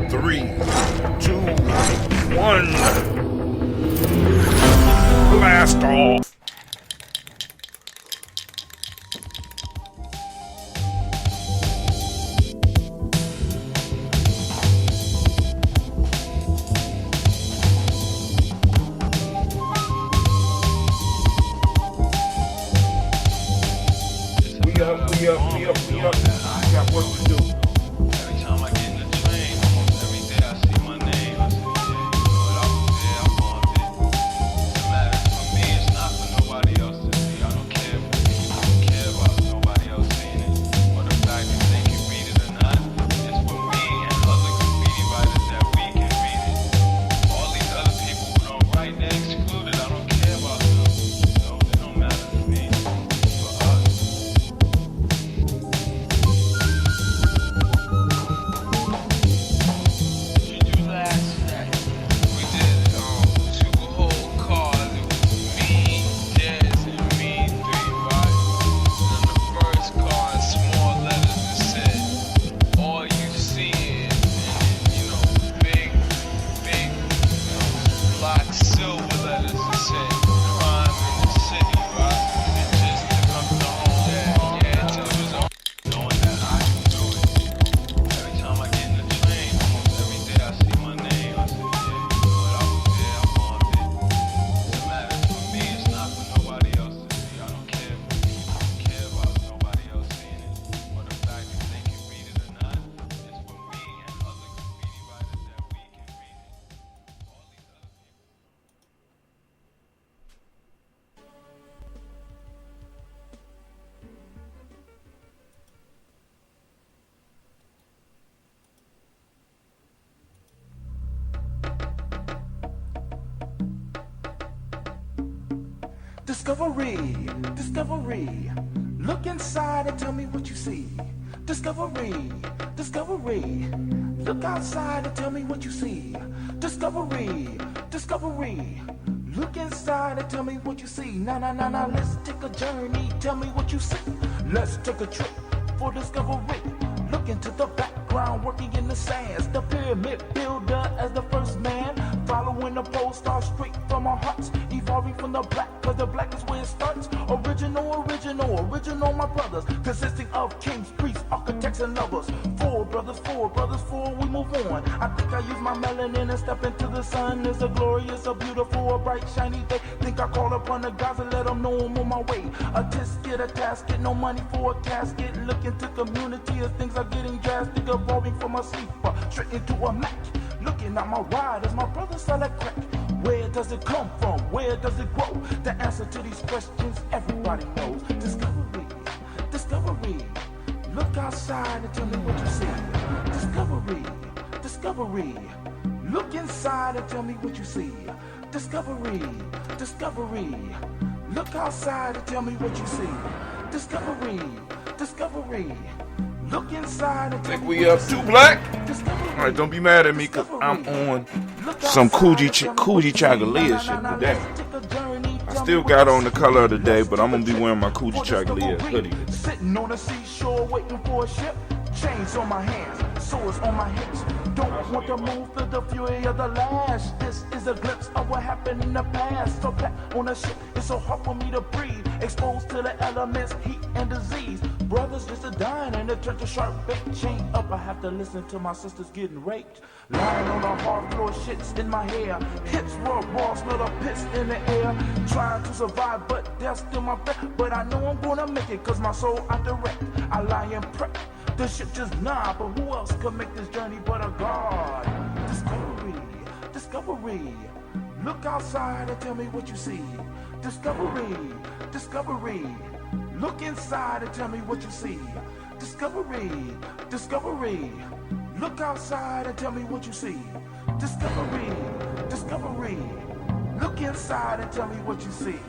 3, 2, 1. Blast off. We up. I got work to do. Every time I get in the train, almost every day I see my name. I say, yeah, you know what, I was there, I'm on it. Doesn't matter for me, it's not for nobody else to see. I don't care for me, I don't care about nobody else seeing it. Or the fact that they can read it or not, it's for me and other graffiti writers that we can read it. All these other people who don't write, they're excluded. I don't care about them. So they don't matter to me. For us. Discovery, look inside and tell me what you see. Discovery, look outside and tell me what you see. Discovery, look inside and tell me what you see. Nah, let's take a journey, tell me what you see. Let's take a trip for discovery. Look into the background, working in the sands. The pyramid builder as the first man. Following the pole star straight from our hearts. Evolving from the black, cause the black is where it starts. Original, my brothers. Consisting of kings, priests, architects, and lovers. Four brothers, we move on. I think I use my melanin and step into the sun. It's a glorious, a beautiful, a bright, shiny day. Think I call upon the gods and let them know I'm on my way. A tisket, a tasket, no money for a casket. Look into community as things are getting drastic. Evolving from a sleeper, straight into a Mac. Looking at my ride as my brother sell a crack. Where does it come from? Where does it grow? The answer to these questions everybody knows. Discovery, look outside and tell me what you see. Discovery, look inside and tell me what you see. Discovery, look outside and tell me what you see. Discovery, look inside and tell me what you see. Think we up too black? Alright, don't be mad at me cause I'm on some Coochie Chagalia shit today. I still got on the color of the day, but I'm gonna be wearing my Coochie Chagalia hoodie. Sitting on the seashore waiting for a ship. Chains on my hands, swords on my hips. Don't want to move to the fury of the lash. This is a glimpse of what happened in the past. So back on the ship, it's so hard for me to breathe. Exposed to the elements, heat and disease. Brothers just a dying and it turned to sharp bait. Chain up, I have to listen to my sisters getting raped. Lying on the hard floor, shit's in my hair. Hips were raw, smell the piss in the air. Trying to survive, but that's still my bet. But I know I'm gonna make it, cause my soul I direct. I lie in prep. The ship just nah, but who else could make this journey but a God? Discovery, look outside and tell me what you see. Discovery, look inside and tell me what you see. Discovery, look outside and tell me what you see. Discovery, look inside and tell me what you see.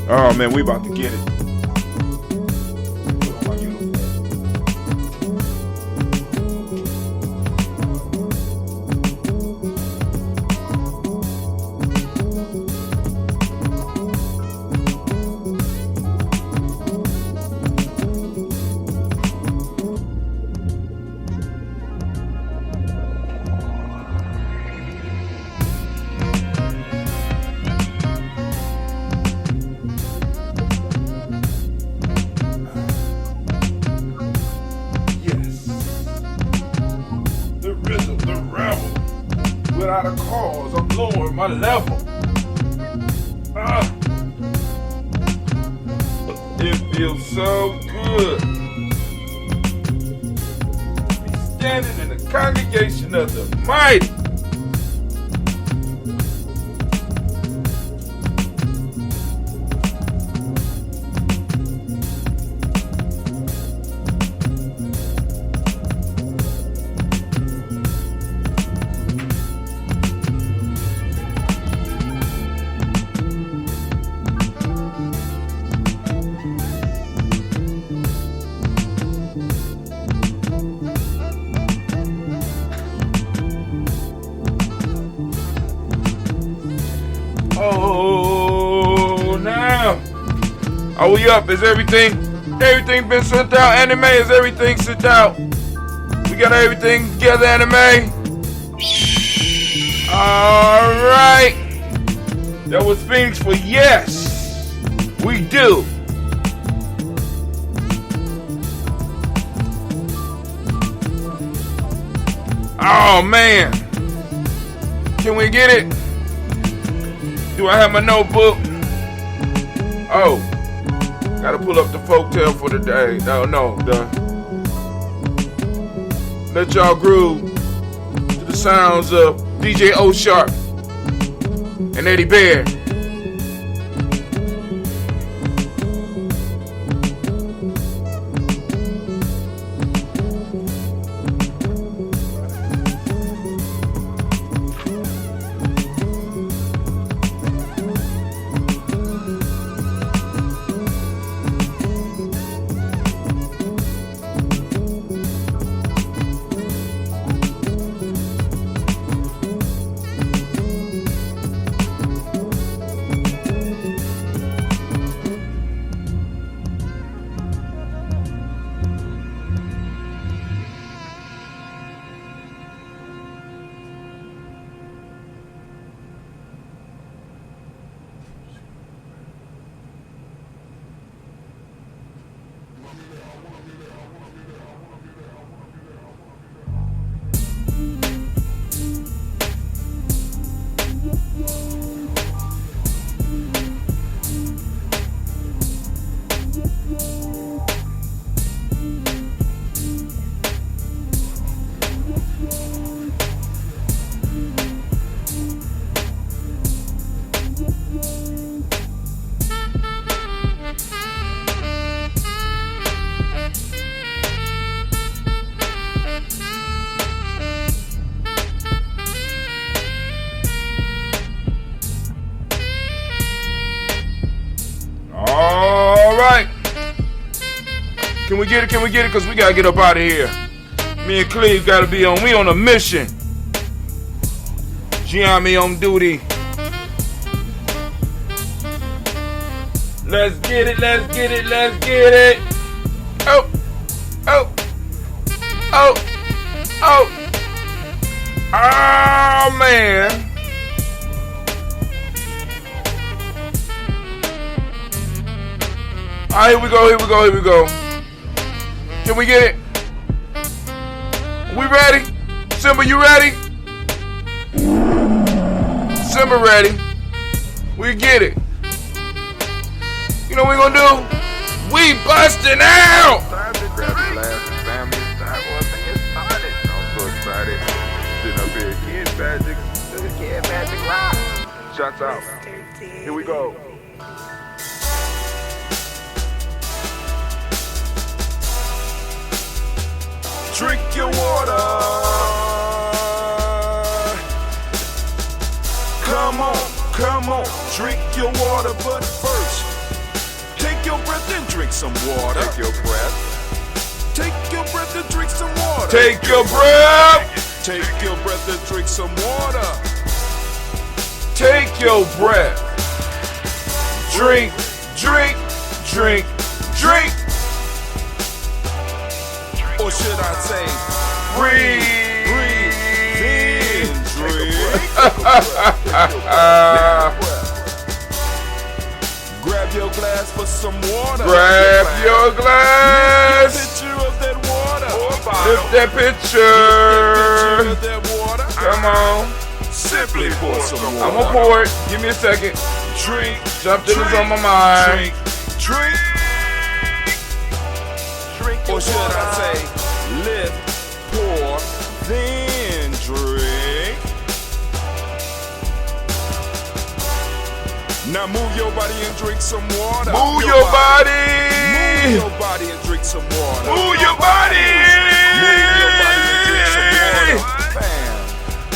Oh man, we about to get it. Put on my uniform. Without a cause, I'm lowering my level. It feels so good. Be standing in the congregation of the mighty. Oh, now. Are we up? Is everything been sent out? Anime, is everything sent out? We got everything together, Anime? Alright. That was Phoenix for yes. We do. Oh, man. Can we get it? Do I have my notebook? Oh, gotta pull up the folktale for the day. No, let y'all groove to the sounds of DJ O Sharp and Eddie Bear. Can we get it? Can we get it? Because we got to get up out of here. Me and Cleve got to be on. We on a mission. Gye-Nyame on duty. Let's get it. Let's get it. Let's get it. Oh. Oh. Oh. Oh. Oh, man. All right, here we go. Here we go. Here we go. Can we get it? We ready? Simba, you ready? Simba ready. We get it. You know what we gonna do? We busting out! I'm so excited. Sitting up here, Kid Magic. Kid Magic Rock. Shots out. Here we go. Drink your water. Come on, drink your water, but first, breath and drink some water. Take your breath. Take your breath and drink some water. Take your breath. Take your breath and drink some water. Take your breath. Drink, drink, drink, drink. Or should I say, Breathe. then drink. Grab your glass for some water. Grab your glass. Picture of that water. Lift that Picture picture. of that water. Come on. Simply pour some water. I'm gonna pour it. Give me a second. Drink. Something is on my mind. Drink. Or should I say, lift, pour, then drink. Now move your body and drink some water. Move your body. Move your body and drink some water. Move your body. Move your body and drink some water. Bam.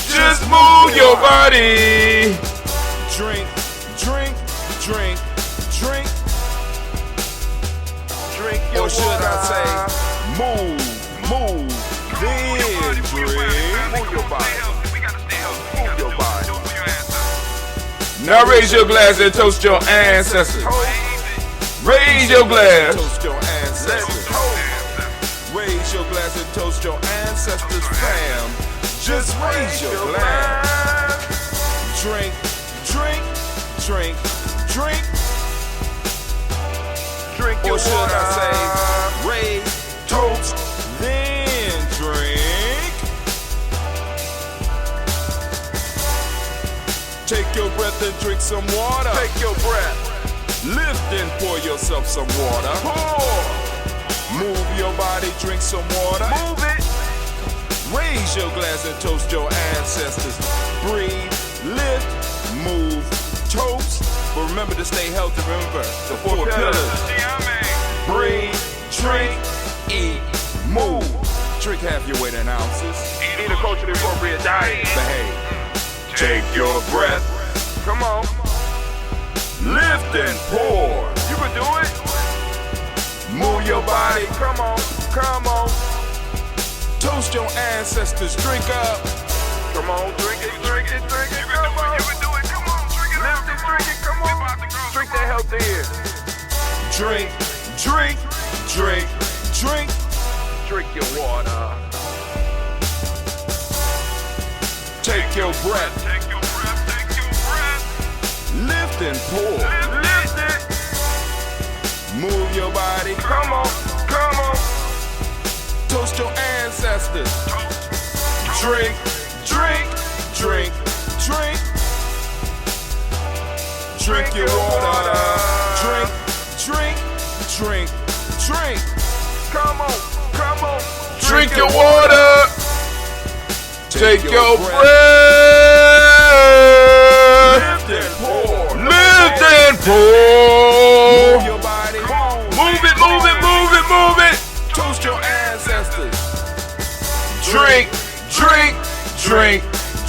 Just move your body. Drink, drink, drink, drink. Drink Or should I say, move, then drink. Move your body. Move your body. Now raise your glass and toast your ancestors. Raise your glass. Toast your ancestors. Raise your glass and toast your ancestors, fam. Just raise your glass. Drink, drink, drink, drink. Drink your Or should water. I say, raise, toast, then drink. Take your breath and drink some water. Take your breath. Lift and pour yourself some water. Pour. Move your body, drink some water. Move it. Raise your glass and toast your ancestors. Breathe, lift, move, toast. But remember to stay healthy. Remember the four pillars. Breathe, drink, eat, move. Drink half your weight in ounces. Eat a culturally appropriate diet. Behave. Take your breath. Come on. Lift and pour. You can do it. Move your body. Come on. Come on. Toast your ancestors. Drink up. Come on. Drink it. Drink it. Drink it. Come on. You can do it. Come on. Drink it. Lift it. Drink it. Come on. Drink that health in. Drink, drink, drink, drink. Drink your water. Take your breath. Take your breath. Take your breath. Lift and pour. Lift it. Move your body. Come on. Come on. Toast your ancestors. Drink, drink, drink, drink. Drink your water. Drink, drink, drink, drink. Come on. Come on. Drink your water. Take your breath. Lift and pour. Lift and Move pour. your body. Move it, move it, move it, move it. Toast your ancestors. Drink, drink, drink,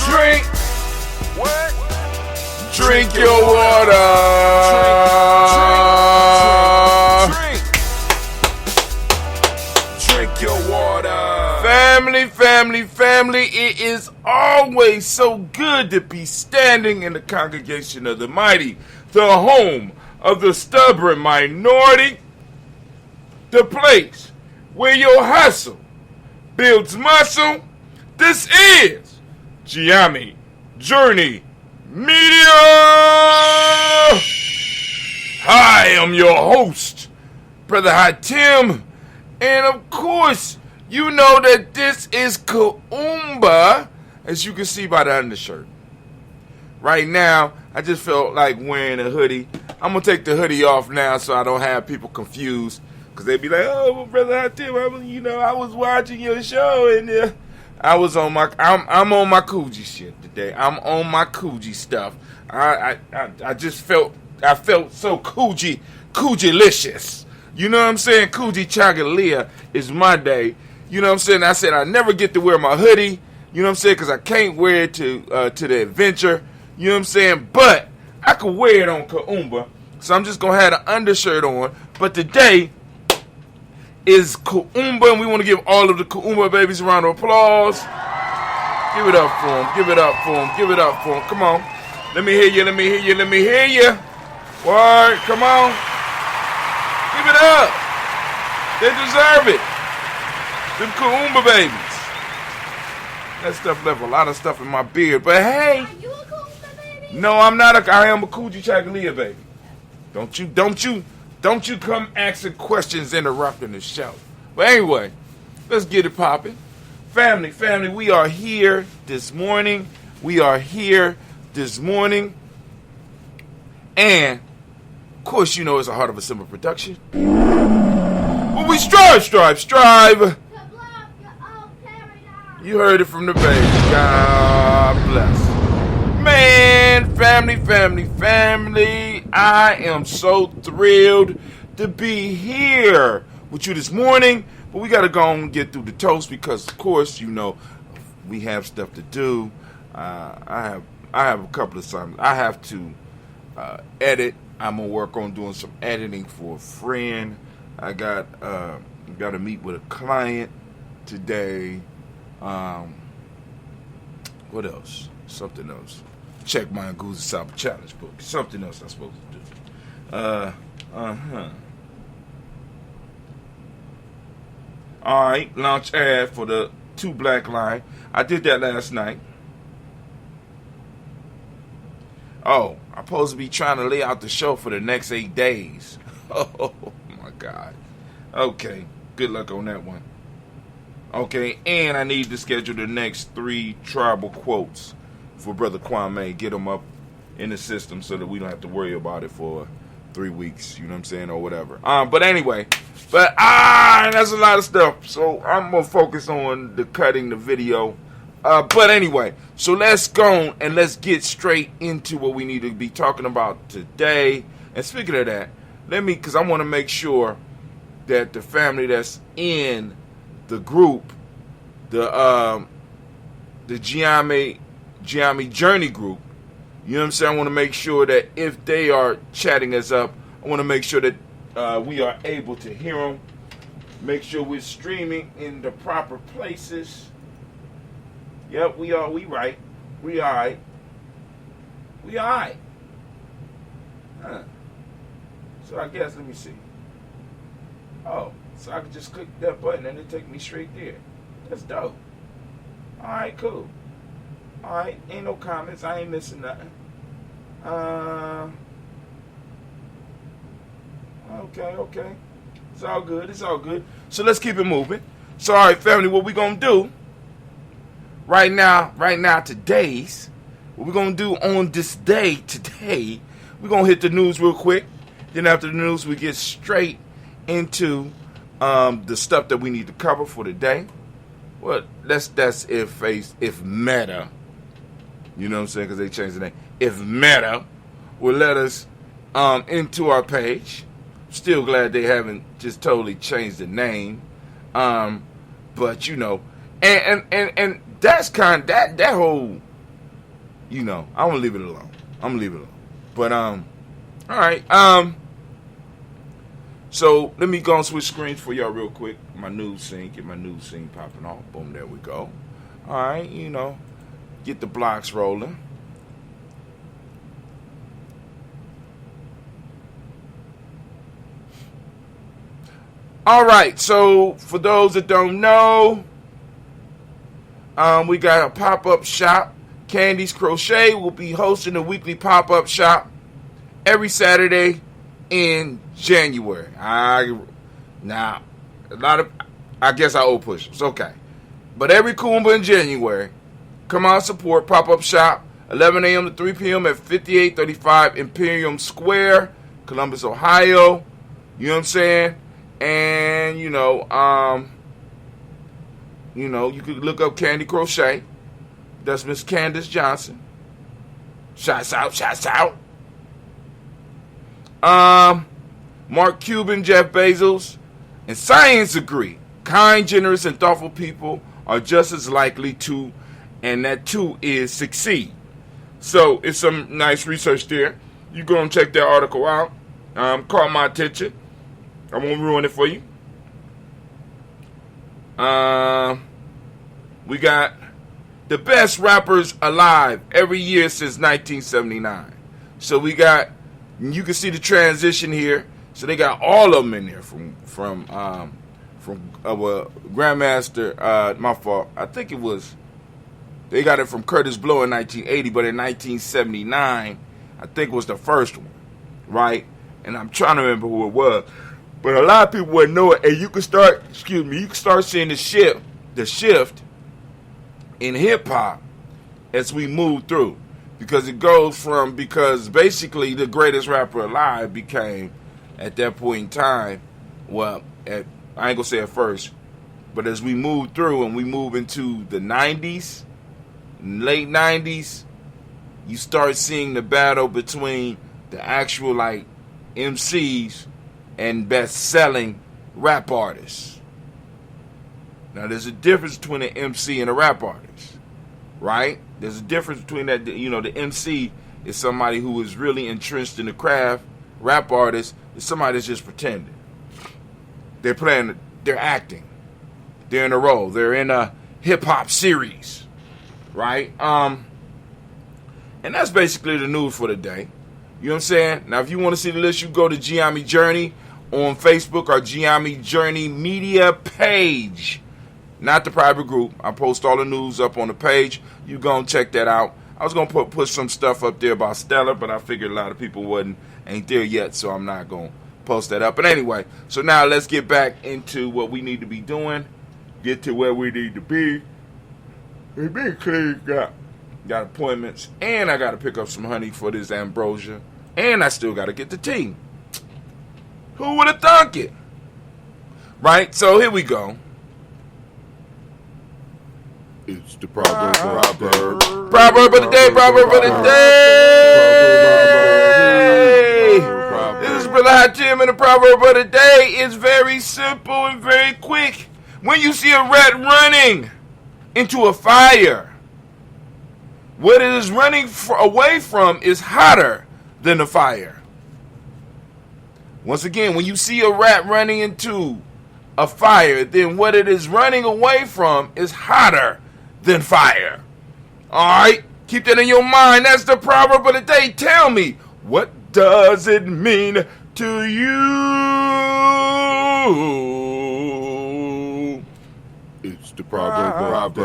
drink. What? Drink your water. Drink. Drink your water. Family, family, family, it is always so good to be standing in the congregation of the mighty, the home of the stubborn minority, the place where your hustle builds muscle. This is Gye-Nyame Journey Media. Hi, I'm your host, Brother Hot Tim, and of course, you know that this is Kuumba, as you can see by the undershirt. Right now, I just felt like wearing a hoodie. I'm going to take the hoodie off now so I don't have people confused. Because they be like, oh, well, Brother Hot Tim, I was watching your show and I'm on my Coogee shit today. I'm on my Coogee stuff. I just felt so Coogee-licious. You know what I'm saying? Coogee Chocolate is my day. You know what I'm saying? I said I never get to wear my hoodie. You know what I'm saying? Because I can't wear it to the adventure. You know what I'm saying? But I could wear it on Kuumba. So I'm just going to have an undershirt on. But today is Kuumba, and we want to give all of the Kuumba babies a round of applause. Give it up for them. Give it up for them. Give it up for them. Come on. Let me hear you. Let me hear you. Let me hear you. Word. Come on. Give it up. They deserve it. Them Kuumba babies. That stuff left a lot of stuff in my beard. But hey. Are you a Kuumba baby? No, I'm not. I am a Coochie Chocolate baby. Don't you come asking questions interrupting the show. But anyway, let's get it popping. Family, we are here this morning. And, of course, you know it's a Heart of a Simple production. But we strive. To block your own paradigm. You heard it from the baby. God bless. Man, family. I am so thrilled to be here with you this morning. But we got to go and get through the toast because, of course, you know, we have stuff to do. I have a couple of songs. I have to edit. I'm going to work on doing some editing for a friend. I got to meet with a client today. What else? Something else. Check my Untitled Chapter book. Something else I'm supposed to do. Alright, launch ad for the 2 Black Line. I did that last night. Oh, I'm supposed to be trying to lay out the show for the next 8 days. Oh my God. Okay, good luck on that one. Okay, and I need to schedule the next 3 tribal quotes for Brother Gye-Nyame. Get them up in the system so that we don't have to worry about it for 3 weeks, you know what I'm saying, or whatever. But anyway, that's a lot of stuff. So I'm gonna focus on the cutting the video. But anyway, so let's go and let's get straight into what we need to be talking about today. And speaking of that, because I want to make sure that the family that's in the group, the Gye-Nyame Journey group, you know what I'm saying? I want to make sure that if they are chatting us up, I want to make sure that we are able to hear them. Make sure we're streaming in the proper places. Yep, we are. We right. We all right. We all right. Huh. So I guess, let me see. Oh, so I can just click that button and it take me straight there. That's dope. All right, cool. All right, ain't no comments. I ain't missing nothing. Okay. It's all good. So let's keep it moving. So, all right, family, what we gonna do right now, what we gonna do on this day today, we're gonna hit the news real quick. Then after the news, we get straight into the stuff that we need to cover for the day. Well, that's if Meta, you know what I'm saying, because they changed the name. If Meta will let us into our page. Still glad they haven't just totally changed the name. But you know, and that's kind of that whole, you know, I'm gonna leave it alone. But all right. So let me go and switch screens for y'all real quick. My news scene, get my news scene popping off. Boom, there we go. All right, you know, get the blocks rolling. All right, so for those that don't know, we got a pop-up shop. Candy's Crochet will be hosting a weekly pop-up shop every Saturday in January. I guess I owe push. It's okay. But every Kuumba in January, come out, support pop-up shop, 11 a.m. to 3 p.m. at 5835 Imperium Square, Columbus, Ohio. You know what I'm saying? And, you know, you could look up Candy Crochet. That's Miss Candace Johnson. Shouts out. Mark Cuban, Jeff Bezos, and science agree. Kind, generous, and thoughtful people are just as likely to, and that too is succeed. So it's some nice research there. You go and check that article out. caught my attention. I won't ruin it for you. We got the best rappers alive every year since 1979. So we got, you can see the transition here. So they got all of them in there from Grandmaster. My fault. I think it was. They got it from Curtis Blow in 1980, but in 1979, I think was the first one, right? And I'm trying to remember who it was, but a lot of people wouldn't know it. And you can start, you can start seeing the shift in hip hop as we move through, because because basically the greatest rapper alive became at that point in time. Well, I ain't gonna say at first, but as we move through and we move into the 90s. Late 90s, you start seeing the battle between the actual like MCs and best-selling rap artists. Now, there's a difference between an MC and a rap artist, right? There's a difference between that. You know, the MC is somebody who is really entrenched in the craft. Rap artist is somebody that's just pretending. They're acting. They're in a role. They're in a hip-hop series. Right? And that's basically the news for the day. You know what I'm saying? Now, if you want to see the list, you go to Gye-Nyame Journey on Facebook or Gye-Nyame Journey Media page. Not the private group. I post all the news up on the page. You go and check that out. I was going to put some stuff up there about Stella, but I figured a lot of people ain't there yet, so I'm not going to post that up. But anyway, so now let's get back into what we need to be doing. Get to where we need to be. We been clean, got appointments, and I got to pick up some honey for this ambrosia, and I still got to get the tea. Who would have thunk it? Right? So here we go. It's the proverb of the day. This is Brother Hot Jim, and the proverb of the day is very simple and very quick. When you see a rat running into a fire, what it is running away from is hotter than the fire. Once again, when you see a rat running into a fire, then what it is running away from is hotter than fire. Alright, keep that in your mind. That's the proverb of the day. Tell me, what does it mean to you? It's the proverb.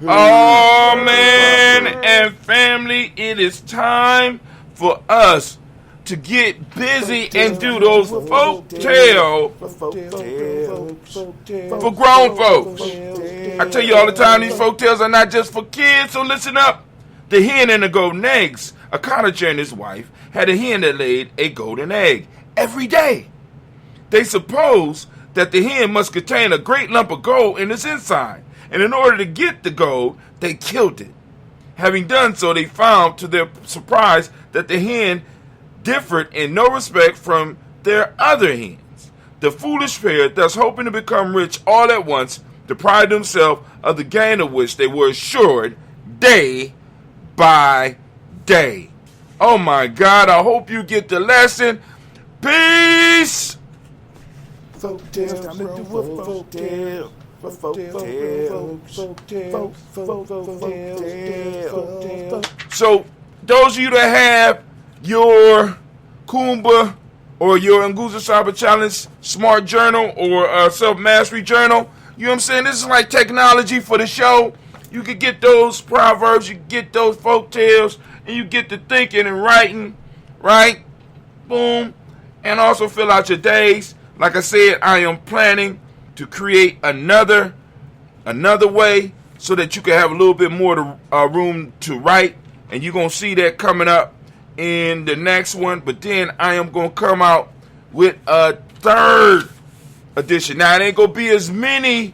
Oh, man and family, it is time for us to get busy and do those folk tales for grown folks. I tell you all the time, these folk tales are not just for kids, so listen up. The Hen and the Golden Eggs. A cottager and his wife had a hen that laid a golden egg every day. They supposed that the hen must contain a great lump of gold in its inside, and in order to get the gold, they killed it. Having done so, they found to their surprise that the hen differed in no respect from their other hens. The foolish pair, thus hoping to become rich all at once, deprived themselves of the gain of which they were assured day by day. Oh my God, I hope you get the lesson. Peace! Folk tales, time to do a folk tale. So, those of you that have your Kuumba or your Nguza Saba Challenge Smart Journal or Self-Mastery Journal, you know what I'm saying? This is like technology for the show. You can get those proverbs, you can get those folk tales, and you get to thinking and writing, right? Boom. And also fill out your days. Like I said, I am planning to create another way so that you can have a little bit more room to write. And you're going to see that coming up in the next one. But then I am going to come out with a third edition. Now, it ain't going to be as many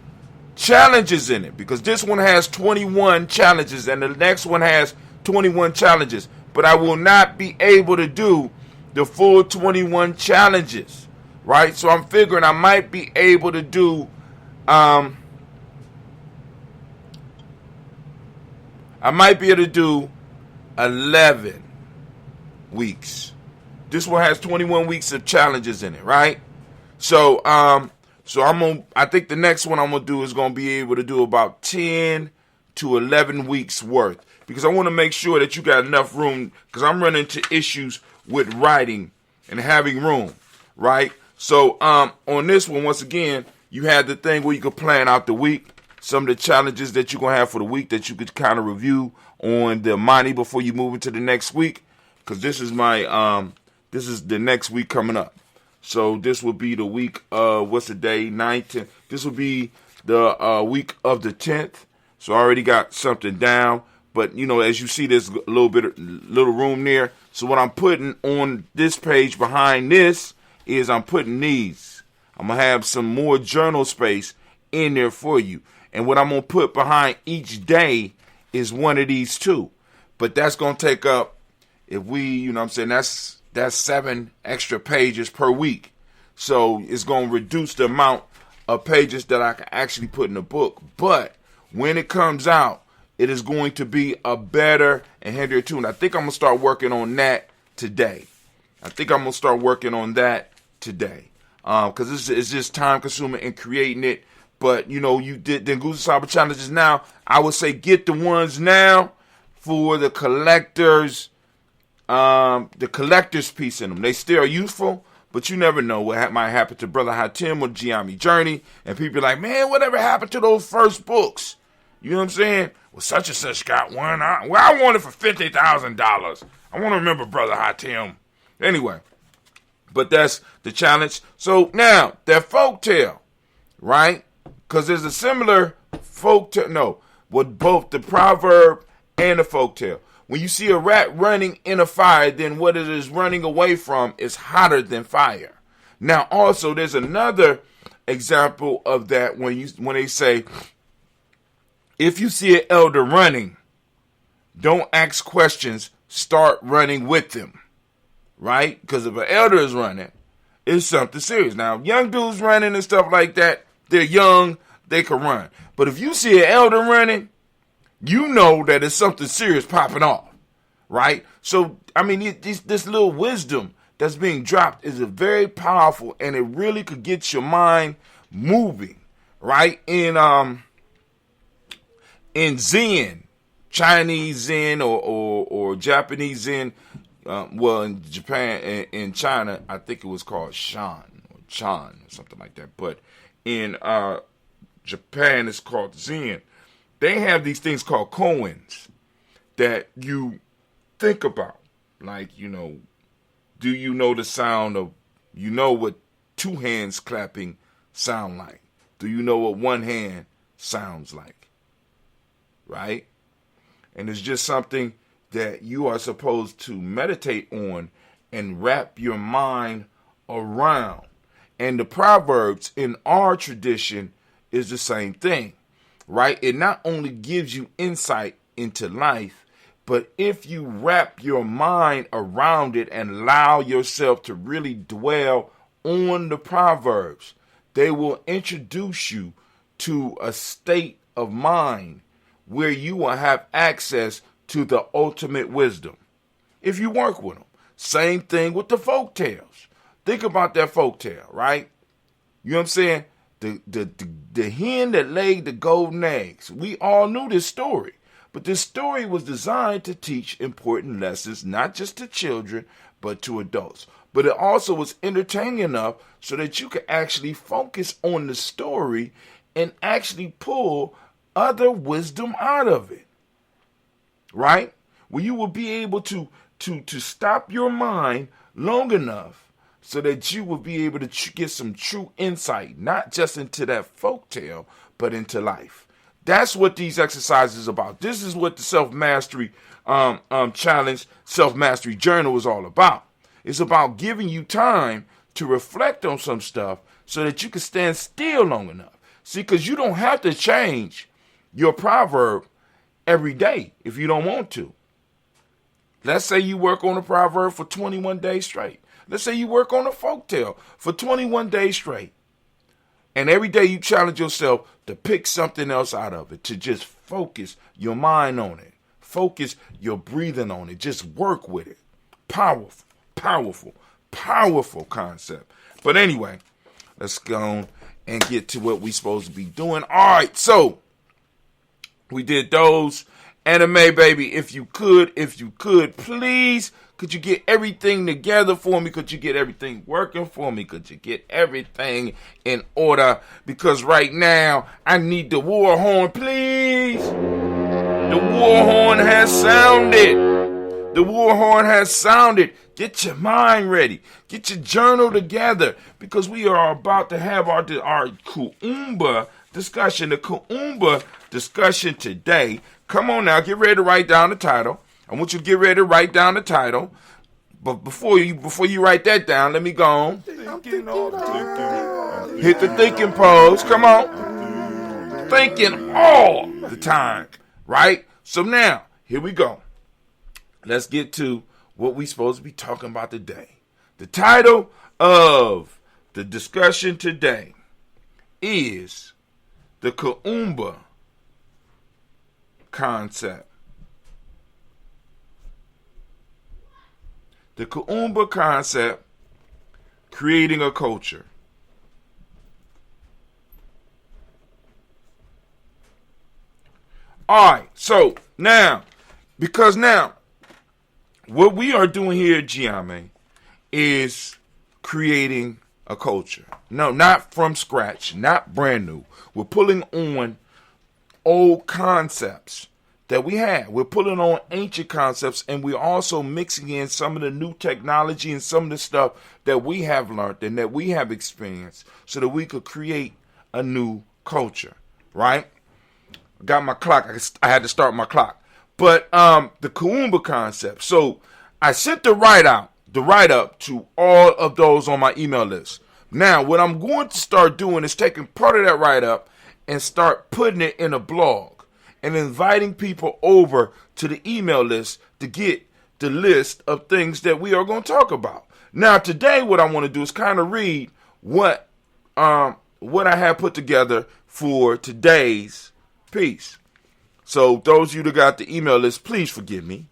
challenges in it, because this one has 21 challenges and the next one has 21 challenges. But I will not be able to do the full 21 challenges. Right, so I'm figuring I might be able to do, I might be able to do 11 weeks. This one has 21 weeks of challenges in it, right? So I think the next one I'm gonna do is gonna be able to do about 10 to 11 weeks worth, because I want to make sure that you got enough room, because I'm running into issues with writing and having room, right? So on this one, once again, you had the thing where you could plan out the week, some of the challenges that you're gonna have for the week that you could kind of review on the money before you move into the next week, because this is this is the next week coming up. So this will be the week of, what's the day, 9th, 10th. This will be the week of the 10th. So I already got something down. But, you know, as you see, there's a little room there. So what I'm putting on this page behind this is I'm putting these. I'm going to have some more journal space in there for you. And what I'm going to put behind each day is one of these too. But that's going to take up, if we, you know what I'm saying, that's 7 extra pages per week. So it's going to reduce the amount of pages that I can actually put in the book. But when it comes out, it is going to be a better and heavier tune. I think I'm going to start working on that today. Because it's just time consuming in creating it. But, you know, you did the Goose Cyber Challenges now. I would say get the ones now for the collectors. The collector's piece in them. They still are useful, but you never know what might happen to Brother Hatim or Gye-Nyame Journey. And people are like, man, whatever happened to those first books? You know what I'm saying? Well, such and such got one. I want it for $50,000. I want to remember Brother Hatim. Anyway, but that's the challenge. So now, that folktale, right? Because there's a similar folktale. No, with both the proverb and the folktale. When you see a rat running in a fire, then what it is running away from is hotter than fire. Now, also, there's another example of that when they say, if you see an elder running, don't ask questions, start running with them, right? Because if an elder is running, it's something serious. Now, young dudes running and stuff like that, they're young, they can run. But if you see an elder running, you know that it's something serious popping off, right? So, I mean, this little wisdom that's being dropped is a very powerful, and it really could get your mind moving, right? In Zen, Chinese Zen or Japanese Zen, in Japan, in China, I think it was called Shan or Chan or something like that. But in Japan, it's called Zen. They have these things called koans that you think about. Like, you know, do you know the sound of, you know what 2 hands clapping sound like? Do you know what 1 hand sounds like? Right? And it's just something that you are supposed to meditate on and wrap your mind around. And the Proverbs in our tradition is the same thing, right? It not only gives you insight into life, but if you wrap your mind around it and allow yourself to really dwell on the Proverbs, they will introduce you to a state of mind where you will have access to the ultimate wisdom if you work with them. Same thing with the folk tales. Think about that folk tale, right? You know what I'm saying? The hen that laid the golden eggs. We all knew this story. But this story was designed to teach important lessons, not just to children, but to adults. But it also was entertaining enough so that you could actually focus on the story and actually pull other wisdom out of it. Right? Where you will be able to stop your mind long enough so that you will be able to get some true insight, not just into that folktale, but into life. That's what these exercises are about. This is what the self-mastery challenge, self-mastery journal is all about. It's about giving you time to reflect on some stuff so that you can stand still long enough. See, because you don't have to change your proverb every day if you don't want to. Let's say you work on a proverb for 21 days straight. Let's say you work on a folktale for 21 days straight. And every day you challenge yourself to pick something else out of it, to just focus your mind on it. focus your breathing on it. Just work with it. Powerful, powerful, powerful concept. But anyway, let's go on and get to what we're supposed to be doing. All right, so we did those. Anime, baby, if you could, please, could you get everything together for me? Could you get everything working for me? Could you get everything in order? Because right now, I need the war horn, please. The war horn has sounded. The war horn has sounded. Get your mind ready. Get your journal together. Because we are about to have our Kuumba discussion. The Kuumba discussion today. Come on now, get ready to write down the title. I want you to get ready to write down the title. But before you write that down, let me go on. Hit the thinking pose. Come on. Thinking all the time. Right? So now, here we go. Let's get to what we're supposed to be talking about today. The title of the discussion today is the Kuumba concept. The Kuumba concept, creating a culture. All right, so now, because now, what we are doing here at Gye-Nyame is creating a culture. No, not from scratch, not brand new. We're pulling on old concepts that we had. We're pulling on ancient concepts, and we're also mixing in some of the new technology and some of the stuff that we have learned and that we have experienced so that we could create a new culture, right? Got my clock. I had to start my clock. But the Kuumba concept. So I sent the write-up to all of those on my email list. Now, what I'm going to start doing is taking part of that write-up and start putting it in a blog and inviting people over to the email list to get the list of things that we are going to talk about. Now, today, what I want to do is kind of read what I have put together for today's piece. So those of you that got the email list, please forgive me.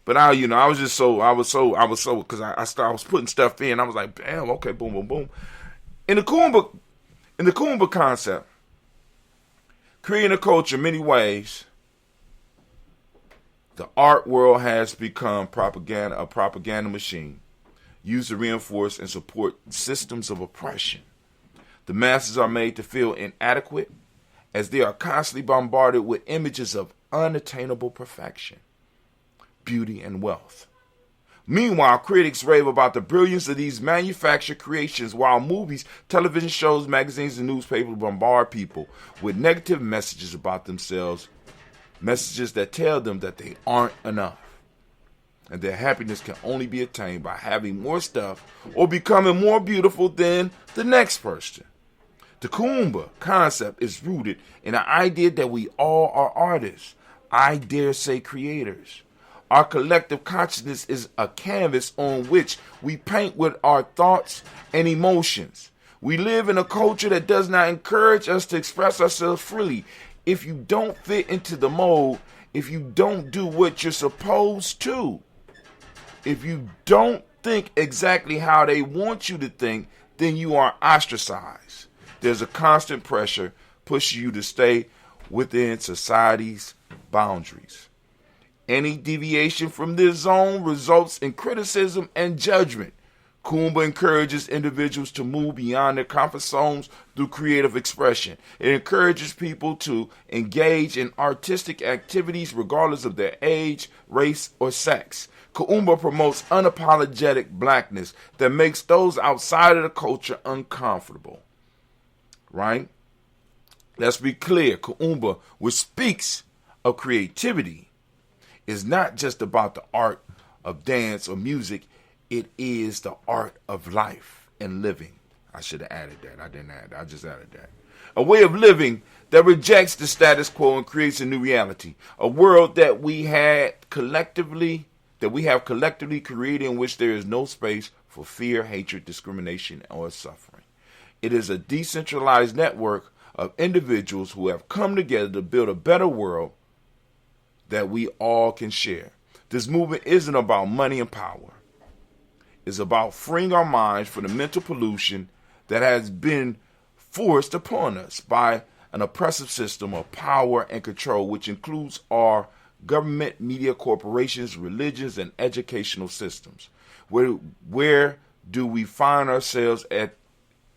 But I was because I was putting stuff in. I was like, damn, okay, boom, boom, boom. In the Kuumba concept, creating a culture in many ways, the art world has become a propaganda machine used to reinforce and support systems of oppression. The masses are made to feel inadequate as they are constantly bombarded with images of unattainable perfection, beauty, and wealth. Meanwhile, critics rave about the brilliance of these manufactured creations, while movies, television shows, magazines, and newspapers bombard people with negative messages about themselves, messages that tell them that they aren't enough, and their happiness can only be attained by having more stuff or becoming more beautiful than the next person. The Kuumba concept is rooted in the idea that we all are artists, I dare say creators. Our collective consciousness is a canvas on which we paint with our thoughts and emotions. We live in a culture that does not encourage us to express ourselves freely. If you don't fit into the mold, if you don't do what you're supposed to, if you don't think exactly how they want you to think, then you are ostracized. There's a constant pressure pushing you to stay within society's boundaries. Any deviation from this zone results in criticism and judgment. Kuumba encourages individuals to move beyond their comfort zones through creative expression. It encourages people to engage in artistic activities regardless of their age, race, or sex. Kuumba promotes unapologetic blackness that makes those outside of the culture uncomfortable. Right? Let's be clear. Kuumba, which speaks of creativity, is not just about the art of dance or music. It is the art of life and living. I should have added that. I didn't add that. I just added that. A way of living that rejects the status quo and creates a new reality. A world that we have collectively created in which there is no space for fear, hatred, discrimination, or suffering. It is a decentralized network of individuals who have come together to build a better world that we all can share. This movement isn't about money and power. It's about freeing our minds from the mental pollution that has been forced upon us by an oppressive system of power and control, which includes our government, media, corporations, religions, and educational systems. Where do we find ourselves at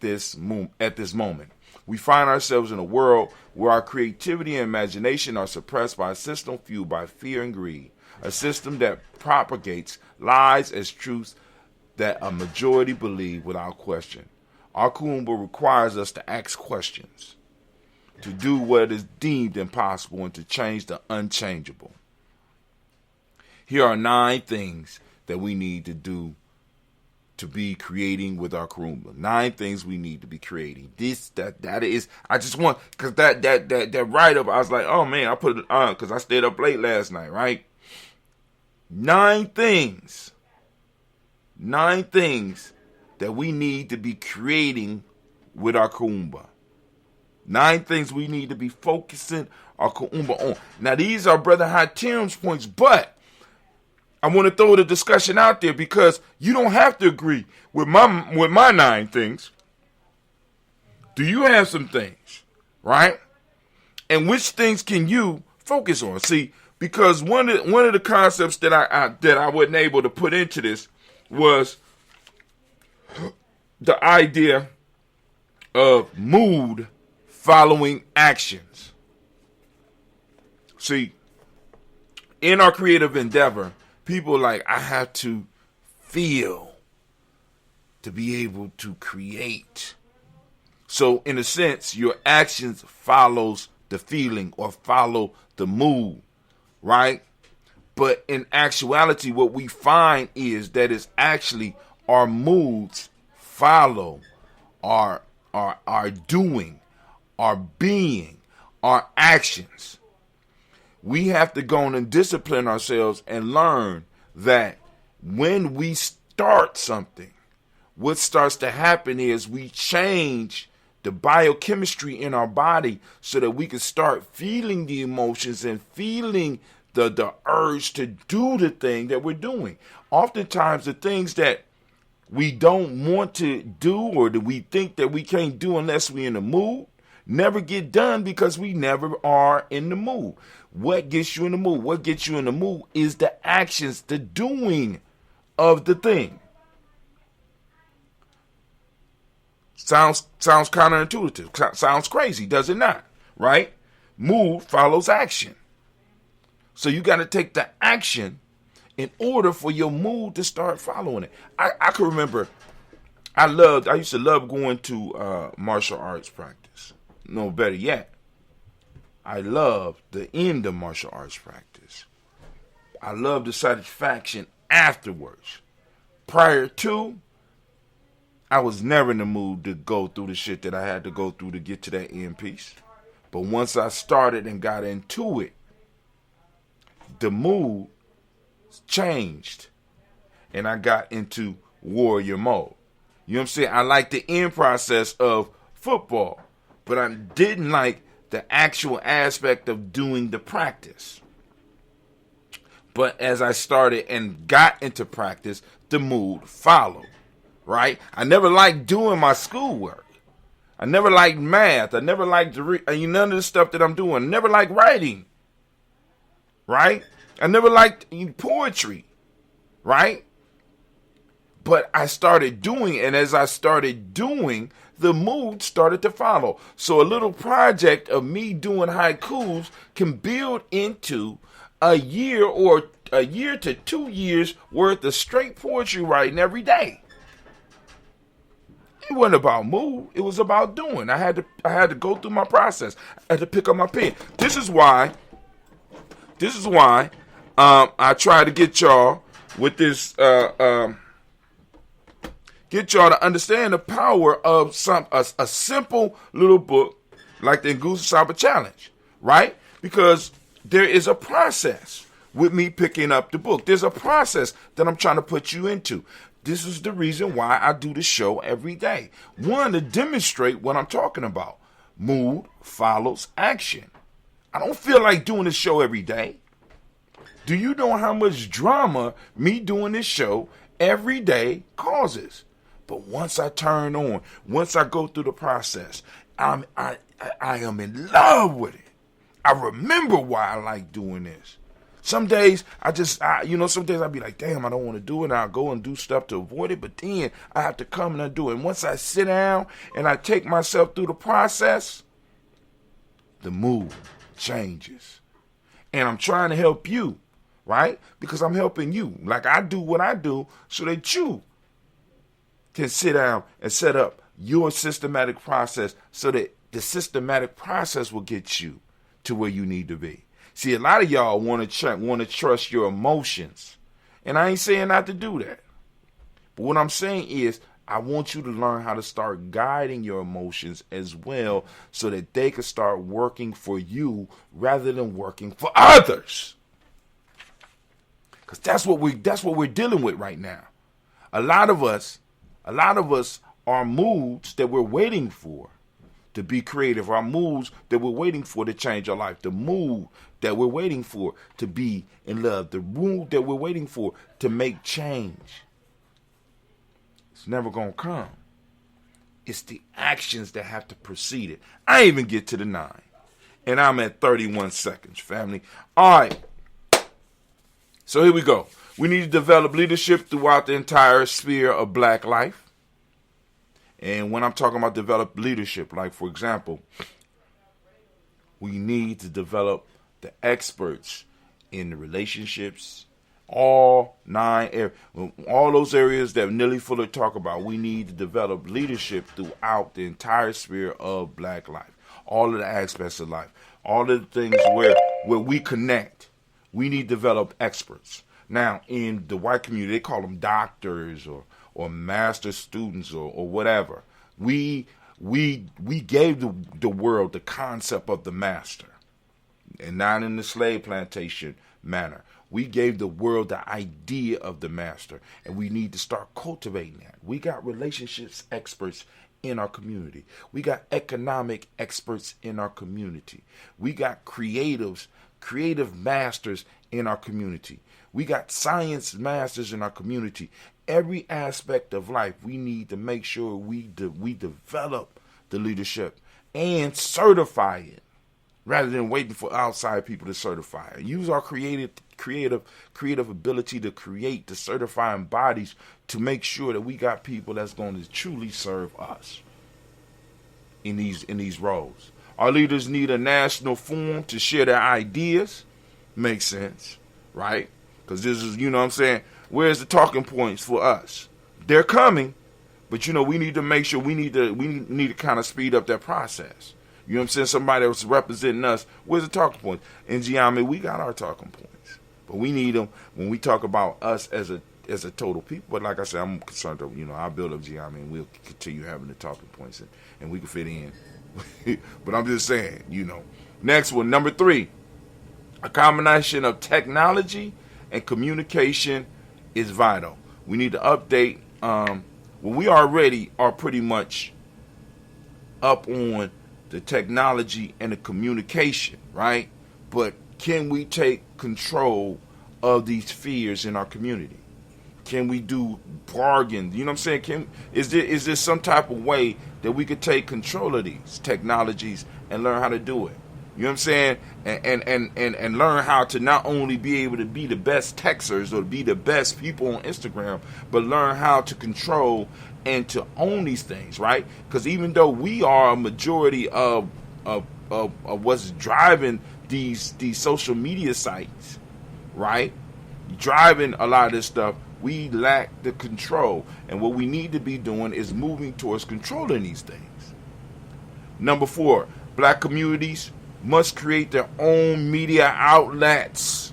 this moment? We find ourselves in a world where our creativity and imagination are suppressed by a system fueled by fear and greed, a system that propagates lies as truths that a majority believe without question. Our Kuumba requires us to ask questions, to do what is deemed impossible, and to change the unchangeable. Here are 9 things that we need to do to be creating with our Kuumba. 9 things we need to be creating. That is, I just want, because that write-up, I was like, oh man, I put it on because I stayed up late last night, right? 9 things. 9 things that we need to be creating with our Kuumba. 9 things we need to be focusing our Kuumba on. Now, these are Brother Hatim's points, but I want to throw the discussion out there because you don't have to agree with my 9 things. Do you have some things, right? And which things can you focus on? See, because one of the concepts that I wasn't able to put into this was the idea of mood following actions. See, in our creative endeavor, people like, I have to feel to be able to create. So in a sense, your actions follows the feeling or follow the mood, right? But in actuality, what we find is that it's actually our moods follow our doing, our being, our actions. We have to go on and discipline ourselves and learn that when we start something, what starts to happen is we change the biochemistry in our body so that we can start feeling the emotions and feeling the urge to do the thing that we're doing. Oftentimes, the things that we don't want to do or that we think that we can't do unless we're in the mood never get done because we never are in the mood. What gets you in the mood? What gets you in the mood is the actions, the doing of the thing. Sounds counterintuitive. Sounds crazy, does it not? Right? Mood follows action. So you got to take the action in order for your mood to start following it. I can remember, I used to love going to martial arts practice. No, better yet, I loved the end of martial arts practice. I loved the satisfaction afterwards. Prior to, I was never in the mood to go through the shit that I had to go through to get to that end piece. But once I started and got into it, the mood changed and I got into warrior mode. You know what I'm saying? I like the end process of football, but I didn't like the actual aspect of doing the practice. But as I started and got into practice, the mood followed, right? I never liked doing my schoolwork. I never liked math. I never liked none of the stuff that I'm doing. I never liked writing, right? I never liked poetry, right? But I started doing, and as I started doing, the mood started to follow. So a little project of me doing haikus can build into a year to 2 years worth of straight poetry writing every day. It wasn't about mood. It was about doing. I had to go through my process. I had to pick up my pen. This is why I try to get y'all with this. Get y'all to understand the power of a simple little book like the Nguzo Saba Challenge, right? Because there is a process with me picking up the book. There's a process that I'm trying to put you into. This is the reason why I do the show every day. One, to demonstrate what I'm talking about. Mood follows action. I don't feel like doing this show every day. Do you know how much drama me doing this show every day causes? But once I turn on, once I go through the process, I am in love with it. I remember why I like doing this. Some days some days I'll be like, damn, I don't want to do it. And I'll go and do stuff to avoid it. But then I have to come and I do it. And once I sit down and I take myself through the process, the mood changes. And I'm trying to help you, right? Because I'm helping you. Like I do what I do so that you can sit down and set up your systematic process so that the systematic process will get you to where you need to be. See, a lot of y'all want to trust your emotions. And I ain't saying not to do that. But what I'm saying is I want you to learn how to start guiding your emotions as well so that they can start working for you rather than working for others. Because that's what we're dealing with right now. A lot of us are moods that we're waiting for to be creative, our moods that we're waiting for to change our life, the mood that we're waiting for to be in love, the mood that we're waiting for to make change. It's never going to come. It's the actions that have to precede it. I even get to the 9, and I'm at 31 seconds, family. All right. So here we go. We need to develop leadership throughout the entire sphere of black life. And when I'm talking about develop leadership, like, for example, we need to develop the experts in the relationships, all those areas that Nelly Fuller talk about. We need to develop leadership throughout the entire sphere of black life, all of the aspects of life, all of the things where we connect. We need to develop experts. Now, in the white community, they call them doctors or master students or whatever. We gave the world the concept of the master, and not in the slave plantation manner. We gave the world the idea of the master, and we need to start cultivating that. We got relationships experts in our community. We got economic experts in our community. We got creative masters in our community. We got science masters in our community. Every aspect of life, we need to make sure we develop the leadership and certify it rather than waiting for outside people to certify it. Use our creative ability to create the certifying bodies to make sure that we got people that's going to truly serve us in these roles. Our leaders need a national forum to share their ideas. Makes sense, right? Because this is, what I'm saying, where's the talking points for us? They're coming, but we need to make sure we need to kind of speed up that process. You know what I'm saying? Somebody that's representing us. Where's the talking points? In Gye-Nyame, we got our talking points, but we need them when we talk about us as a total people. But like I said, I'm concerned that I'll build up Gye-Nyame and we'll continue having the talking points and we can fit in. But I'm just saying, Next one, number 3, a combination of technology and communication is vital. We need to update. We already are pretty much up on the technology and the communication, right? But can we take control of these spheres in our community? Can we do bargains? You know what I'm saying? Is there some type of way that we could take control of these technologies and learn how to do it? You know what I'm saying? And learn how to not only be able to be the best texters or be the best people on Instagram, but learn how to control and to own these things, right? Because even though we are a majority of what's driving these social media sites, right? Driving a lot of this stuff, we lack the control. And what we need to be doing is moving towards controlling these things. Number 4, black communities must create their own media outlets.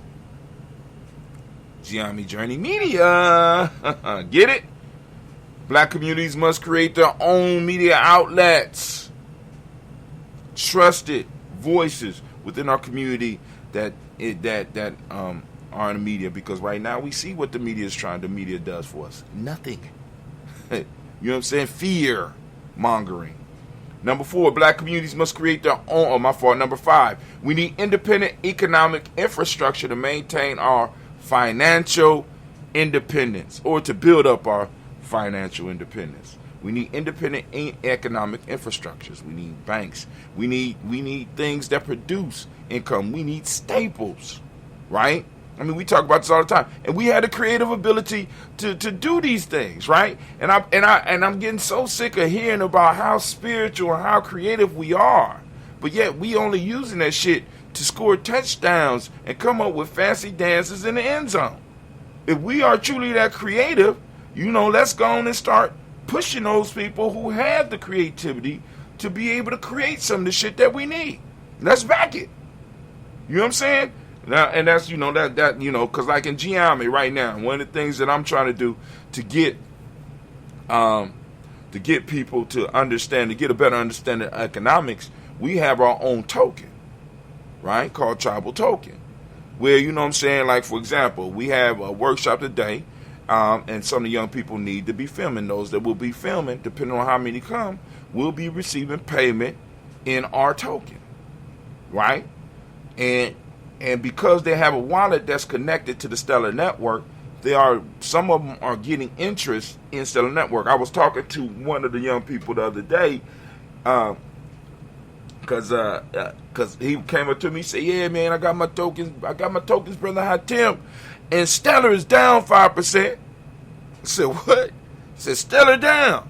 Gye-Nyame Journey Media. Get it? Black communities must create their own media outlets. Trusted voices within our community that are in the media, because right now we see what the media does for us. Nothing. You know what I'm saying? Fear mongering. Number 4, black communities must create their own. Number 5, we need independent economic infrastructure to maintain our financial independence, or to build up our financial independence. We need independent economic infrastructures. We need banks. We need things that produce income. We need staples, right? I mean, we talk about this all the time, and we had a creative ability to do these things, right? And I'm getting so sick of hearing about how spiritual and how creative we are, but yet we only using that shit to score touchdowns and come up with fancy dances in the end zone. If we are truly that creative, let's go on and start pushing those people who have the creativity to be able to create some of the shit that we need. Let's back it. You know what I'm saying? Now, and that's, because like in Gye-Nyame right now, one of the things that I'm trying to do to get people to understand, to get a better understanding of economics, we have our own token, right, called Tribal Token, where, like, for example, we have a workshop today, and some of the young people need to be filming. Those that will be filming, depending on how many come, will be receiving payment in our token, right? And because they have a wallet that's connected to the Stellar Network, some of them are getting interest in Stellar Network. I was talking to one of the young people the other day, because he came up to me and said, "Yeah, man, I got my tokens, brother Hatim, and Stellar is down 5%. I said, "What?" He said, "Stellar down."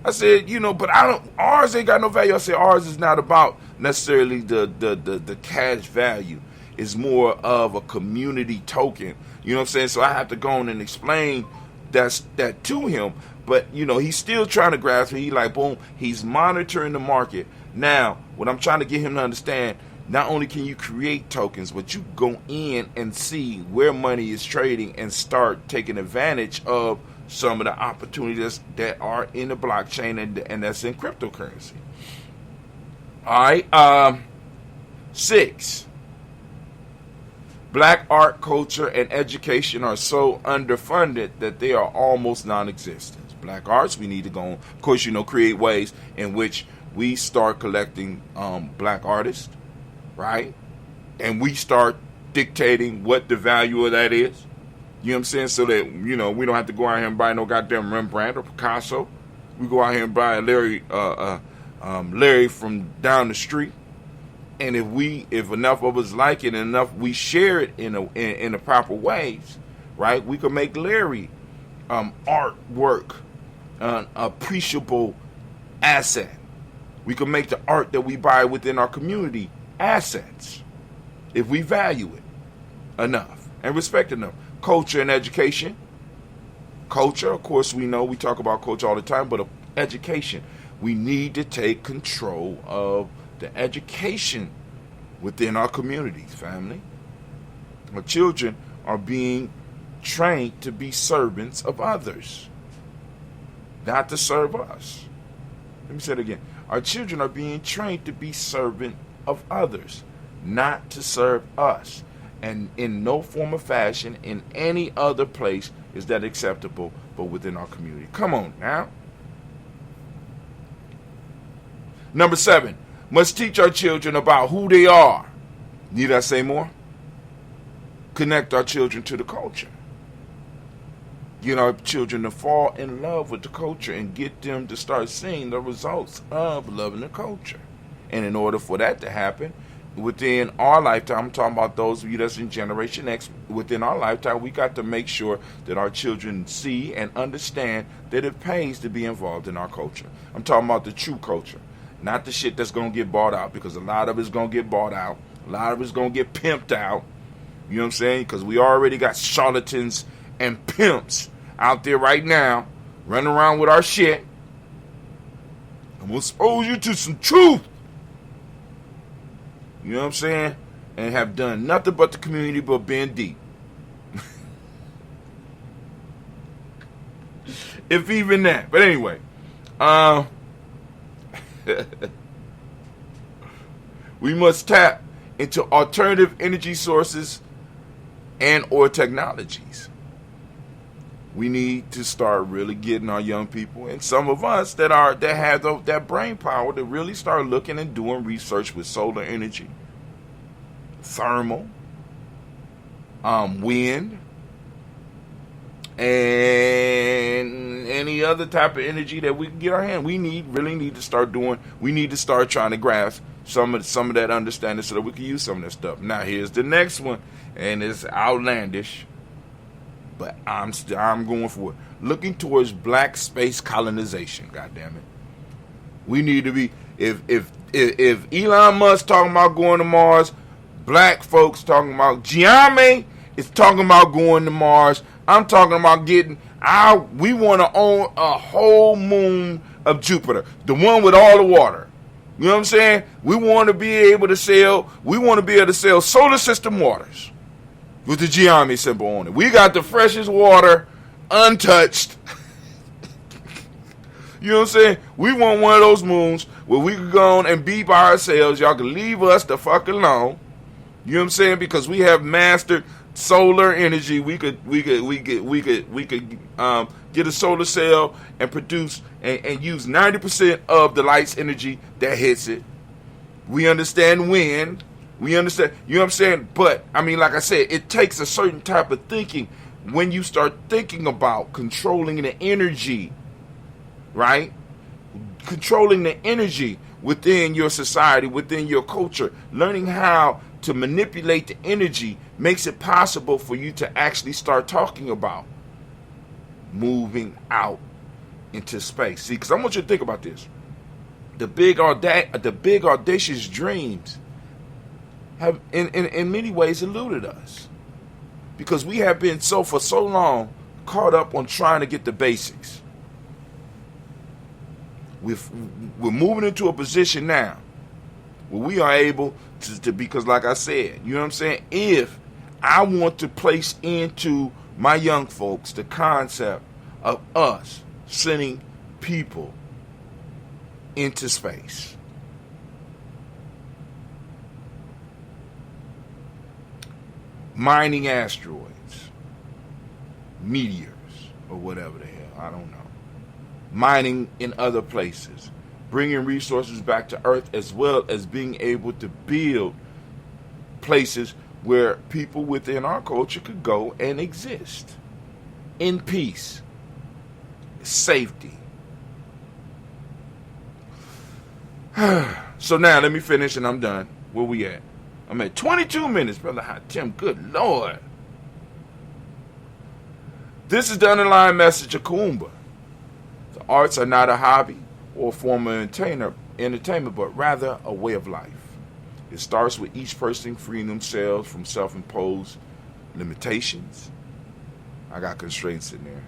I said, but ours ain't got no value. I said, ours is not about necessarily the cash value. It's more of a community token. You know what I'm saying? So I have to go on and explain that to him. But, he's still trying to grasp it. He like, boom, he's monitoring the market. Now, what I'm trying to get him to understand, not only can you create tokens, but you go in and see where money is trading and start taking advantage of some of the opportunities that are in the blockchain and that's in cryptocurrency. All right. 6. Black art, culture, and education are so underfunded that they are almost non-existent. Black arts, we need to go on, of course, create ways in which we start collecting black artists, right? And we start dictating what the value of that is. You know what I'm saying? So that, we don't have to go out here and buy no goddamn Rembrandt or Picasso. We go out here and buy Larry from down the street. And if enough of us like it and enough we share it in the proper ways, right? We can make Larry artwork an appreciable asset. We can make the art that we buy within our community assets if we value it enough and respect enough. Culture and education. Culture, of course, we know we talk about culture all the time, but education. We need to take control of the education within our communities, family. Our children are being trained to be servants of others, not to serve us. Let me say it again. Our children are being trained to be servant of others, not to serve us. And in no form or fashion, in any other place, is that acceptable, but within our community. Come on now. Number 7, must teach our children about who they are. Need I say more? Connect our children to the culture. Get our children to fall in love with the culture and get them to start seeing the results of loving the culture. And in order for that to happen, within our lifetime, I'm talking about those of you that's in Generation X, within our lifetime, we got to make sure that our children see and understand that it pays to be involved in our culture. I'm talking about the true culture, not the shit that's going to get bought out, because a lot of it's going to get bought out. A lot of it's going to get pimped out. You know what I'm saying? Because we already got charlatans and pimps out there right now running around with our shit. I'm going to expose you to some truth. You know what I'm saying? And have done nothing but the community but being deep. If even that. But anyway. We must tap into alternative energy sources and or technologies. We need to start really getting our young people and some of us that have that brain power to really start looking and doing research with solar energy, thermal, wind, and any other type of energy that we can get our hand. We really need to start doing. We need to start trying to grasp some of that understanding so that we can use some of that stuff. Now here's the next one, and it's outlandish, but I'm going for it. Looking towards black space colonization. God damn it, we need to be. If Elon Musk talking about going to Mars, black folks talking about Gye-Nyame is talking about going to Mars. I'm talking about we want to own a whole moon of Jupiter, the one with all the water. You know what I'm saying? We want to be able to sell solar system waters with the Gye-Nyame symbol on it. We got the freshest water, untouched. You know what I'm saying? We want one of those moons where we can go on and be by ourselves. Y'all can leave us the fuck alone. You know what I'm saying? Because we have mastered solar energy. We could get a solar cell and produce and use 90% of the light's energy that hits it. We understand wind. We understand, you know what I'm saying? But I mean, like I said, it takes a certain type of thinking when you start thinking about controlling the energy, right? Controlling the energy within your society, within your culture, learning how to manipulate the energy makes it possible for you to actually start talking about moving out into space. See, because I want you to think about this. The big audacious dreams have in many ways eluded us because we have been for so long caught up on trying to get the basics. We're moving into a position now where we are able to because like I said, you know what I'm saying? If I want to place into my young folks the concept of us sending people into space, mining asteroids, meteors, or whatever the hell, I don't know. Mining in other places, bringing resources back to Earth, as well as being able to build places where people within our culture could go and exist in peace, safety. So now let me finish and I'm done. Where we at? I'm at 22 minutes, Brother Hot Tim. Good Lord. This is the underlying message of Kuumba. The arts are not a hobby or a form of entertainment, but rather a way of life. It starts with each person freeing themselves from self-imposed limitations. I got constraints in there.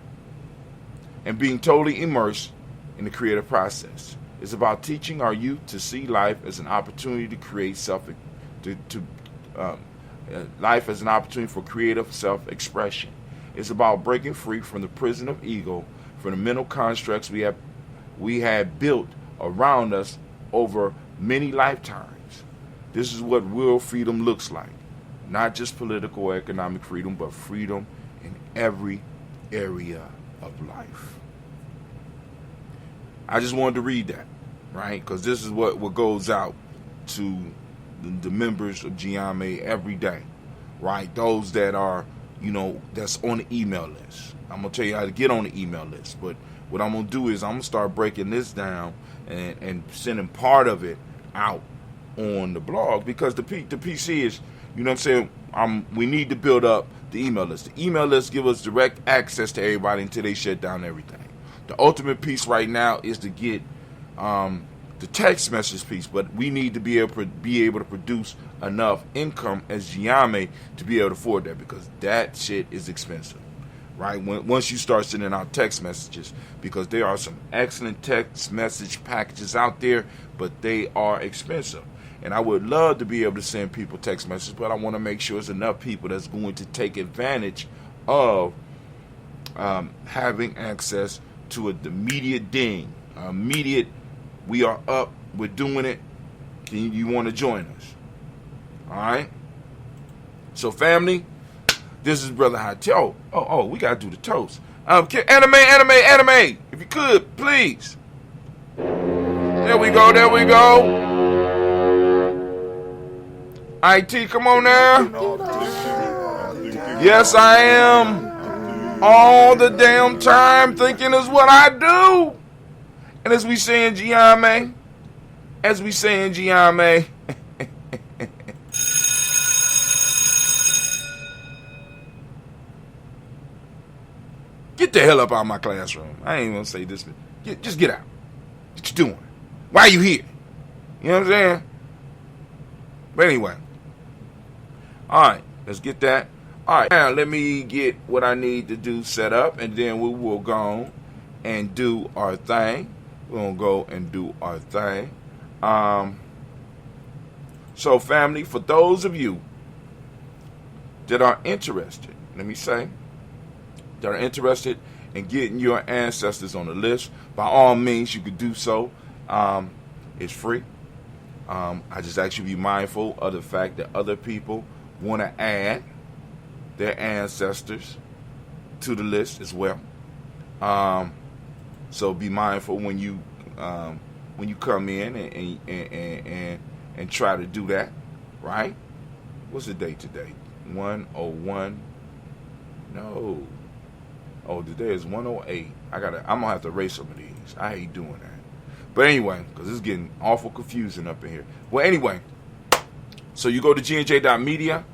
And being totally immersed in the creative process. It's about teaching our youth to see life as an opportunity to create life as an opportunity for creative self-expression. It's about breaking free from the prison of ego, from the mental constructs we had built around us over many lifetimes. This is what real freedom looks like. Not just political or economic freedom, but freedom in every area of life. I just wanted to read that, right? Because this is what goes out to the members of Gye-Nyame every day, right? Those that are, that's on the email list. I'm going to tell you how to get on the email list. But what I'm going to do is I'm going to start breaking this down and sending part of it out on the blog, because the PC is, you know what I'm saying, we need to build up the email list. The email list give us direct access to everybody until they shut down everything. The ultimate piece right now is to get the text message piece, but we need to be able to produce enough income as Gye-Nyame to be able to afford that, because that shit is expensive, right? Once you start sending out text messages, because there are some excellent text message packages out there, but they are expensive. And I would love to be able to send people text messages, but I want to make sure it's enough people that's going to take advantage of having access to the immediate ding. Immediate, we are up, we're doing it, you want to join us. All right? So family, This is Brother Hot. Oh, we gotta do the toast. Anime. If you could, please. There we go. IT, come on now. Yes, I am. All the damn time thinking is what I do. And as we say in Gye-Nyame, get the hell up out of my classroom. I ain't gonna say this. Just get out. What you doing? Why are you here? You know what I'm saying? But anyway. Alright, let's get that. Alright, now let me get what I need to do set up, and then we will go and do our thing. We're going to go and do our thing. So family, for those of you that are interested, let me say, that are interested in getting your ancestors on the list, by all means, you could do so. It's free. I just ask you to be mindful of the fact that other people want to add their ancestors to the list as well. So be mindful when you come in and try to do that, right? What's the date today? 101. No. Oh, today is 108. I'm gonna have to erase some of these. I hate doing that. But anyway, because it's getting awful confusing up in here. Well, anyway, so you go to GNJ.Media.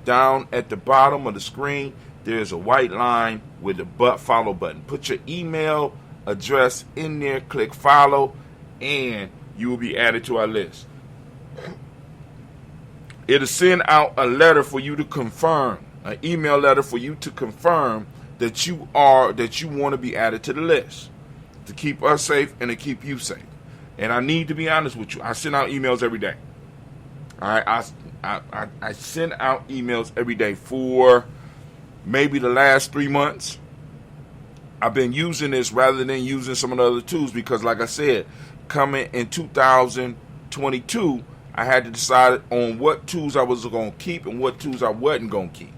Down at the bottom of the screen, there's a white line with the follow button. Put your email address in there, click follow, and you will be added to our list. It'll send out a letter for you to confirm, an email letter for you to confirm that you want to be added to the list, to keep us safe and to keep you safe. And I need to be honest with you. I send out emails every day. All right, I send out emails every day for maybe the last 3 months. I've been using this rather than using some of the other tools because, like I said, coming in 2022, I had to decide on what tools I was going to keep and what tools I wasn't going to keep.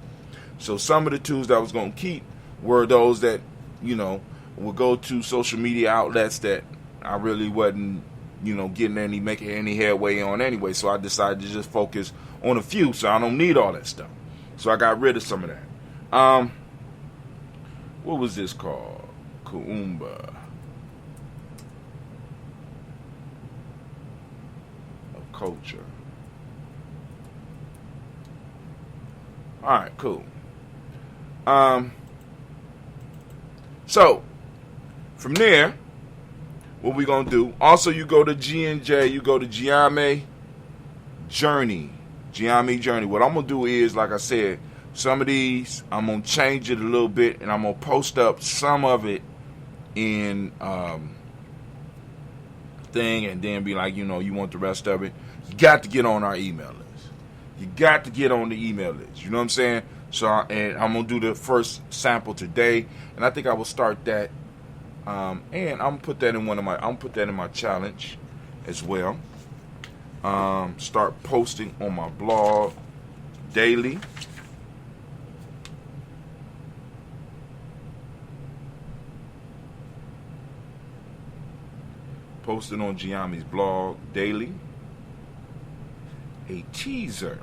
So some of the tools that I was going to keep were those that, would go to social media outlets that I really wasn't, making any headway on anyway. So I decided to just focus on a few, so I don't need all that stuff. So I got rid of some of that. What was this called? Kuumba. Of culture. Alright, cool. So from there, what we gonna do? Also, you go to GNJ, you go to Gye-Nyame Journey. Gye-Nyame Journey. What I'm gonna do is, like I said, some of these I'm gonna change it a little bit, and I'm gonna post up some of it in thing, and then be like, you want the rest of it. You got to get on our email list. You got to get on the email list. You know what I'm saying? So, and I'm gonna do the first sample today, and I think I will start that. And I'm gonna put that in my challenge as well. Start posting on my blog daily. Posting on Gye-Nyame's blog daily. A teaser.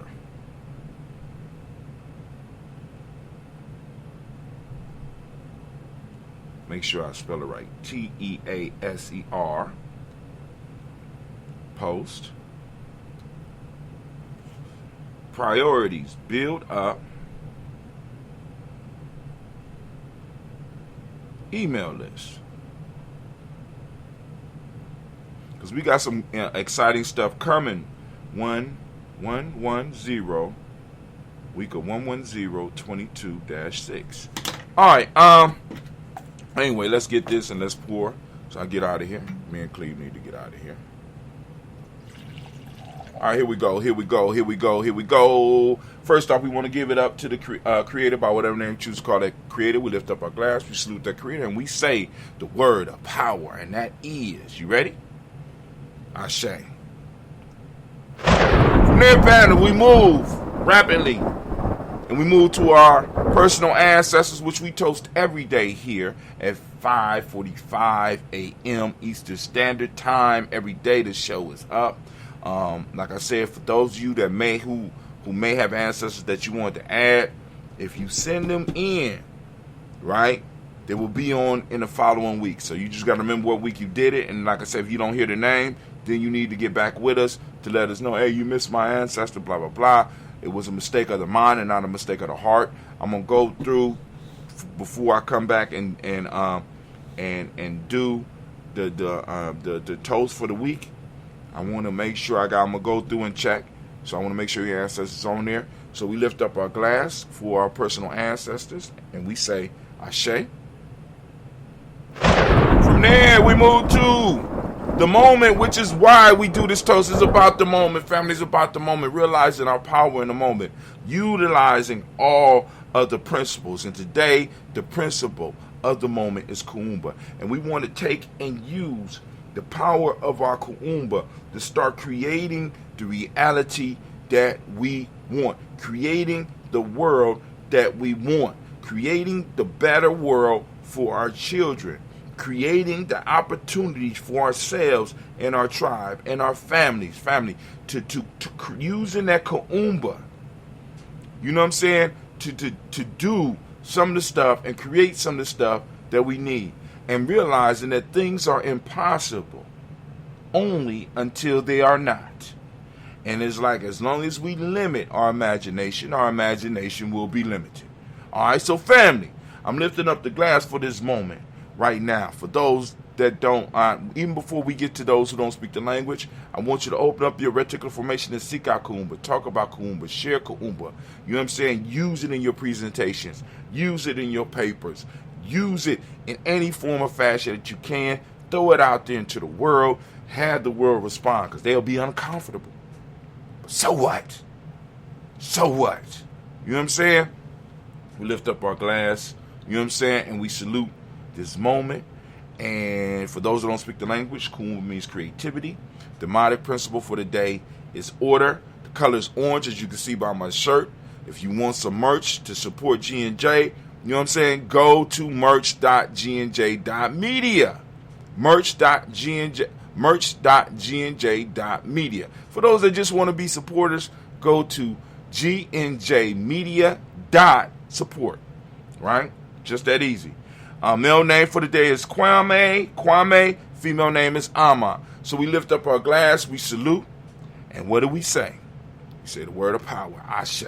Make sure I spell it right. Teaser. Post. Priorities. Build up. Email list. Because we got some exciting stuff coming. 110. Week of 110-22-6. Alright, anyway, let's get this and let's pour. So I get out of here. Me and Cleve need to get out of here. Alright, here we go. First off, we want to give it up to the creator, by whatever name you choose to call that creator. We lift up our glass, we salute that creator, and we say the word of power, and that is, you ready? Ashe. From there, panel, we move rapidly And we move to our personal ancestors, which we toast every day here at 5:45 a.m. Eastern Standard Time. Every day the show is up. Like I said, for those of you that who may have ancestors that you want to add, if you send them in, right, they will be on in the following week. So you just got to remember what week you did it. And like I said, if you don't hear the name, then you need to get back with us to let us know, hey, you missed my ancestor, blah, blah, blah. It was a mistake of the mind and not a mistake of the heart. I'm going to go through before I come back and do the toast for the week. I want to make sure I'm going to go through and check. So I want to make sure your ancestors are on there. So we lift up our glass for our personal ancestors and we say, Ashe. From there, we move to the moment, which is why we do this toast. Is about the moment. Family is about the moment. Realizing our power in the moment. Utilizing all of the principles. And today, the principle of the moment is Kuumba. And we want to take and use the power of our Kuumba to start creating the reality that we want. Creating the world that we want. Creating the better world for our children. Creating the opportunities for ourselves and our tribe and our families. To using that Kuumba. You know what I'm saying? To do some of the stuff and create some of the stuff that we need. And realizing that things are impossible only until they are not. And it's like as long as we limit our imagination will be limited. All right, so family, I'm lifting up the glass for this moment right now. For those that don't, even before we get to those who don't speak the language, I want you to open up your reticular formation and seek out Kuumba. Talk about Kuumba. Share Kuumba. You know what I'm saying? Use it in your presentations. Use it in your papers. Use it in any form or fashion that you can. Throw it out there into the world. Have the world respond because they'll be uncomfortable. But so what? So what? You know what I'm saying? We lift up our glass, you know what I'm saying, and we salute this moment. And for those that don't speak the language, Kuumba means creativity. The demonic principle for the day is order. The color is orange, as you can see by my shirt. If you want some merch to support G&J, you know what I'm saying, go to merch.GNJ.media. Merch.GNJ.media. For those that just want to be supporters, go to GNJMedia.support. Right? Just that easy. Male name for the day is Kwame. Female name is Ama. So we lift up our glass, we salute, and what do we say? We say the word of power, Ashe.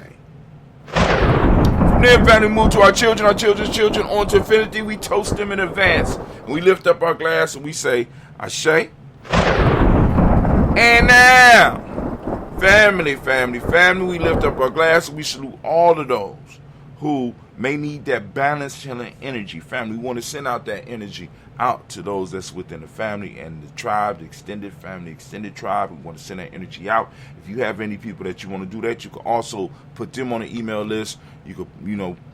From there, family, move to our children's children, on to infinity. We toast them in advance. And we lift up our glass and we say, Ashe. And now, family, we lift up our glass and we salute all of those who may need that balanced healing energy. Family, we want to send out that energy out to those that's within the family and the tribe, the extended family, extended tribe. We want to send that energy out. If you have any people that you want to do that, you can also put them on the email list. You could,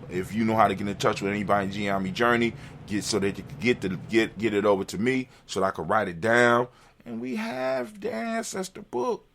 if you know how to get in touch with anybody in Gye-Nyame Journey, so that you can get it over to me so that I can write it down. And we have the ancestor book.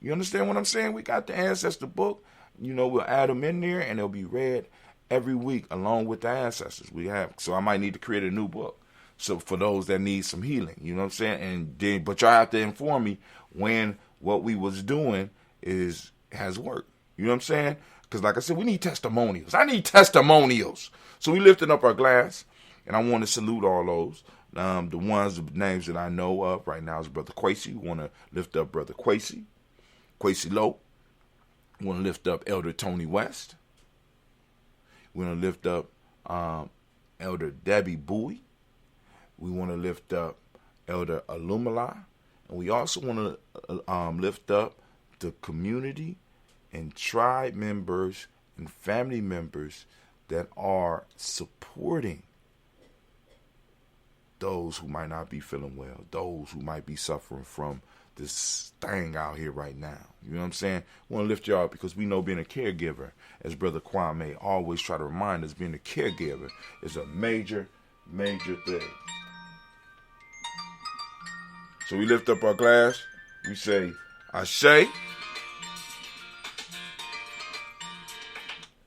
You understand what I'm saying? We got the ancestor book. We'll add them in there and they'll be read every week along with the ancestors we have. So I might need to create a new book. So for those that need some healing, you know what I'm saying? And then, but y'all have to inform me when what we was doing has worked. You know what I'm saying? Because like I said, we need testimonials. I need testimonials. So we lifting up our glass, and I want to salute all those. The names that I know of right now is Brother Kwesi. We want to lift up Brother Kwesi Lowe. We want to lift up Elder Tony West. We want to lift up Elder Debbie Bowie. We want to lift up Elder Alumala. And we also want to lift up the community and tribe members and family members that are supporting those who might not be feeling well, those who might be suffering from this thing out here right now. You know what I'm saying? We want to lift y'all up because we know being a caregiver, as Brother Kwame always try to remind us, being a caregiver is a major, major thing. So we lift up our glass. We say, Ashe.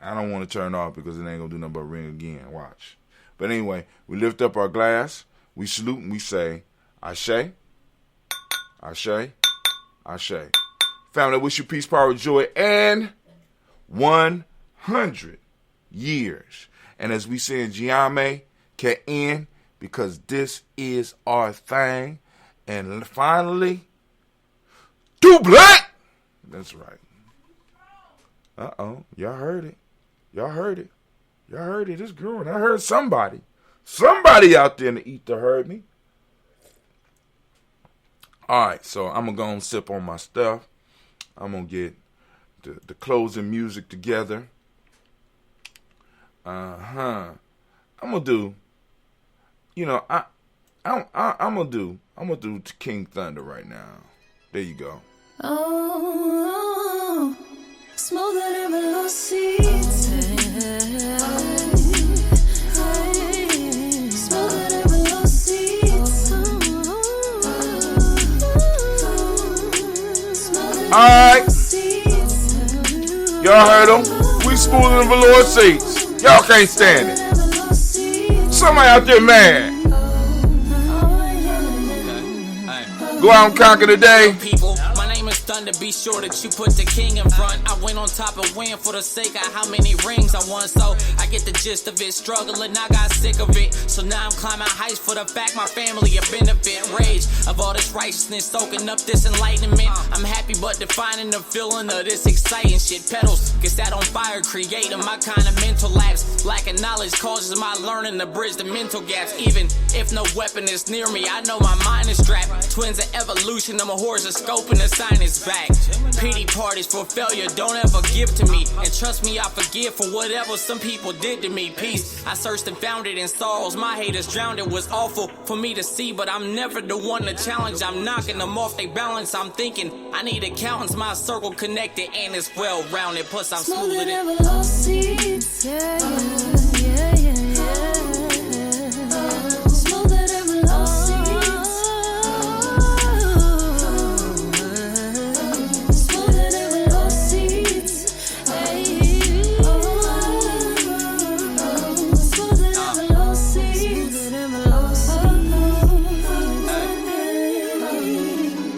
I don't want to turn it off because it ain't going to do nothing but ring again. Watch. But anyway, we lift up our glass, we salute, and we say, Ashe, Ashe, Ashe. Family, I wish you peace, power, joy, and 100 years. And as we say in Gye-Nyame, K-N, because this is our thing. And finally, do black. That's right. Uh-oh. Y'all heard it. Y'all heard it. Y'all heard it. It's growing. I heard somebody. Somebody out there in the ether heard me. All right, so I'm going to go and sip on my stuff. I'm going to get the closing music together. I'm going to do, you know, I'm going to do King Thunder right now. There you go. Oh, smoother than below seats. Smoother than below seats. Alright. Y'all heard them? We smoother than below seats. Y'all can't stand it. Somebody out there mad. Go out and conquer the day. People, my name is Thunder. Be sure that you put the king in front. I went on top and win for the sake of how many rings I won. So I get the gist of it. Struggling, I got sick of it. So now I'm climbing heights for the fact my family a benefit. Rage of all this righteousness, soaking up this enlightenment. I'm happy but defining the feeling of this exciting shit. Pedals get set on fire, creating my kind of mental lapse. Lacking knowledge causes my learning to bridge the mental gaps. Even if no weapon is near me, I know my mind is strapped. Twins of evolution, I'm a horoscope and the sign is back. Pity parties for failure, don't ever give to me. And trust me, I forgive for whatever some people did to me. Peace, I searched and found it in sorrows. My haters drowned, it was awful for me to see. But I'm never the one to challenge, I'm knocking them off they balance. I'm thinking, I need accountants, my circle connected and it's well rounded. Plus I'm smoother than below seats. Yeah, yeah, yeah, yeah. Smoother than below seats. Smoother than below seats. Smoother than below seats.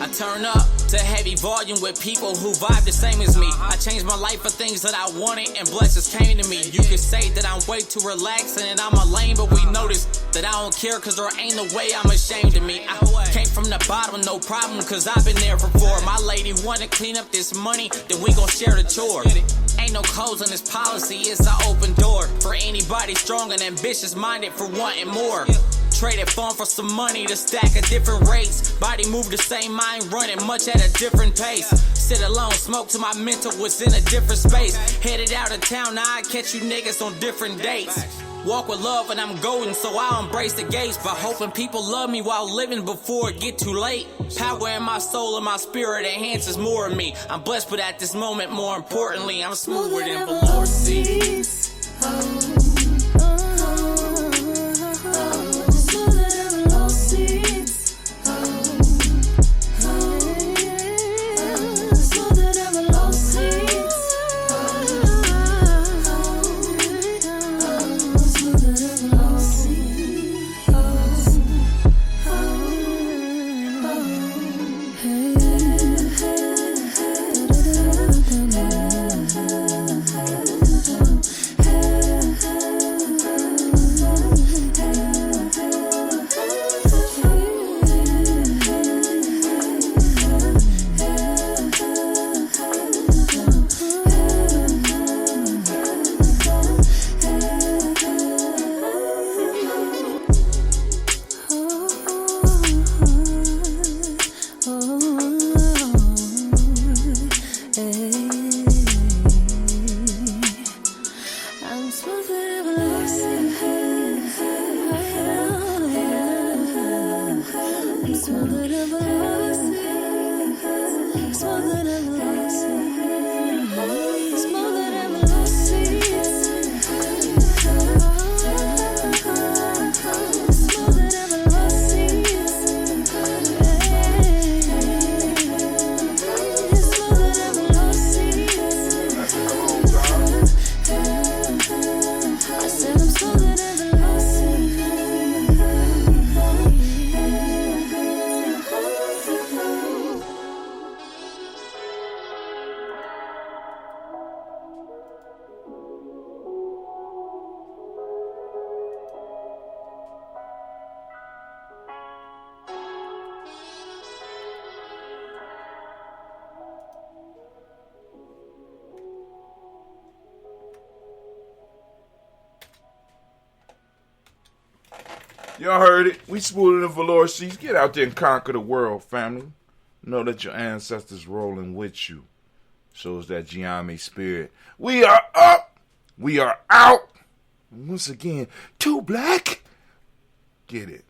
I turn up to heavy volume with people who vibe the same as me. I changed my life for things that I wanted and blessings came to me. You could say that I'm way too relaxed and I'm a lame, but we notice that I don't care cause there ain't no way I'm ashamed of me. I came from the bottom, no problem, cause I've been there before. My lady wanna clean up this money, then we gon' share the chore. Ain't no codes on this policy, it's an open door for anybody strong and ambitious minded for wanting more. Traded fun for some money to stack at different rates. Body move the same, mind running much at a different pace. Sit alone, smoke till my mental was in a different space. Headed out of town, now I catch you niggas on different dates. Walk with love and I'm golden, so I'll embrace the gates. By hoping people love me while living before it get too late. Power in my soul and my spirit enhances more of me. I'm blessed, but at this moment, more importantly, I'm smoother than below seats. Y'all heard it. We spooling the velour seats. Get out there and conquer the world, family. Know that your ancestors rolling with you. Shows that Gye-Nyame spirit. We are up. We are out. Once again, too black. Get it.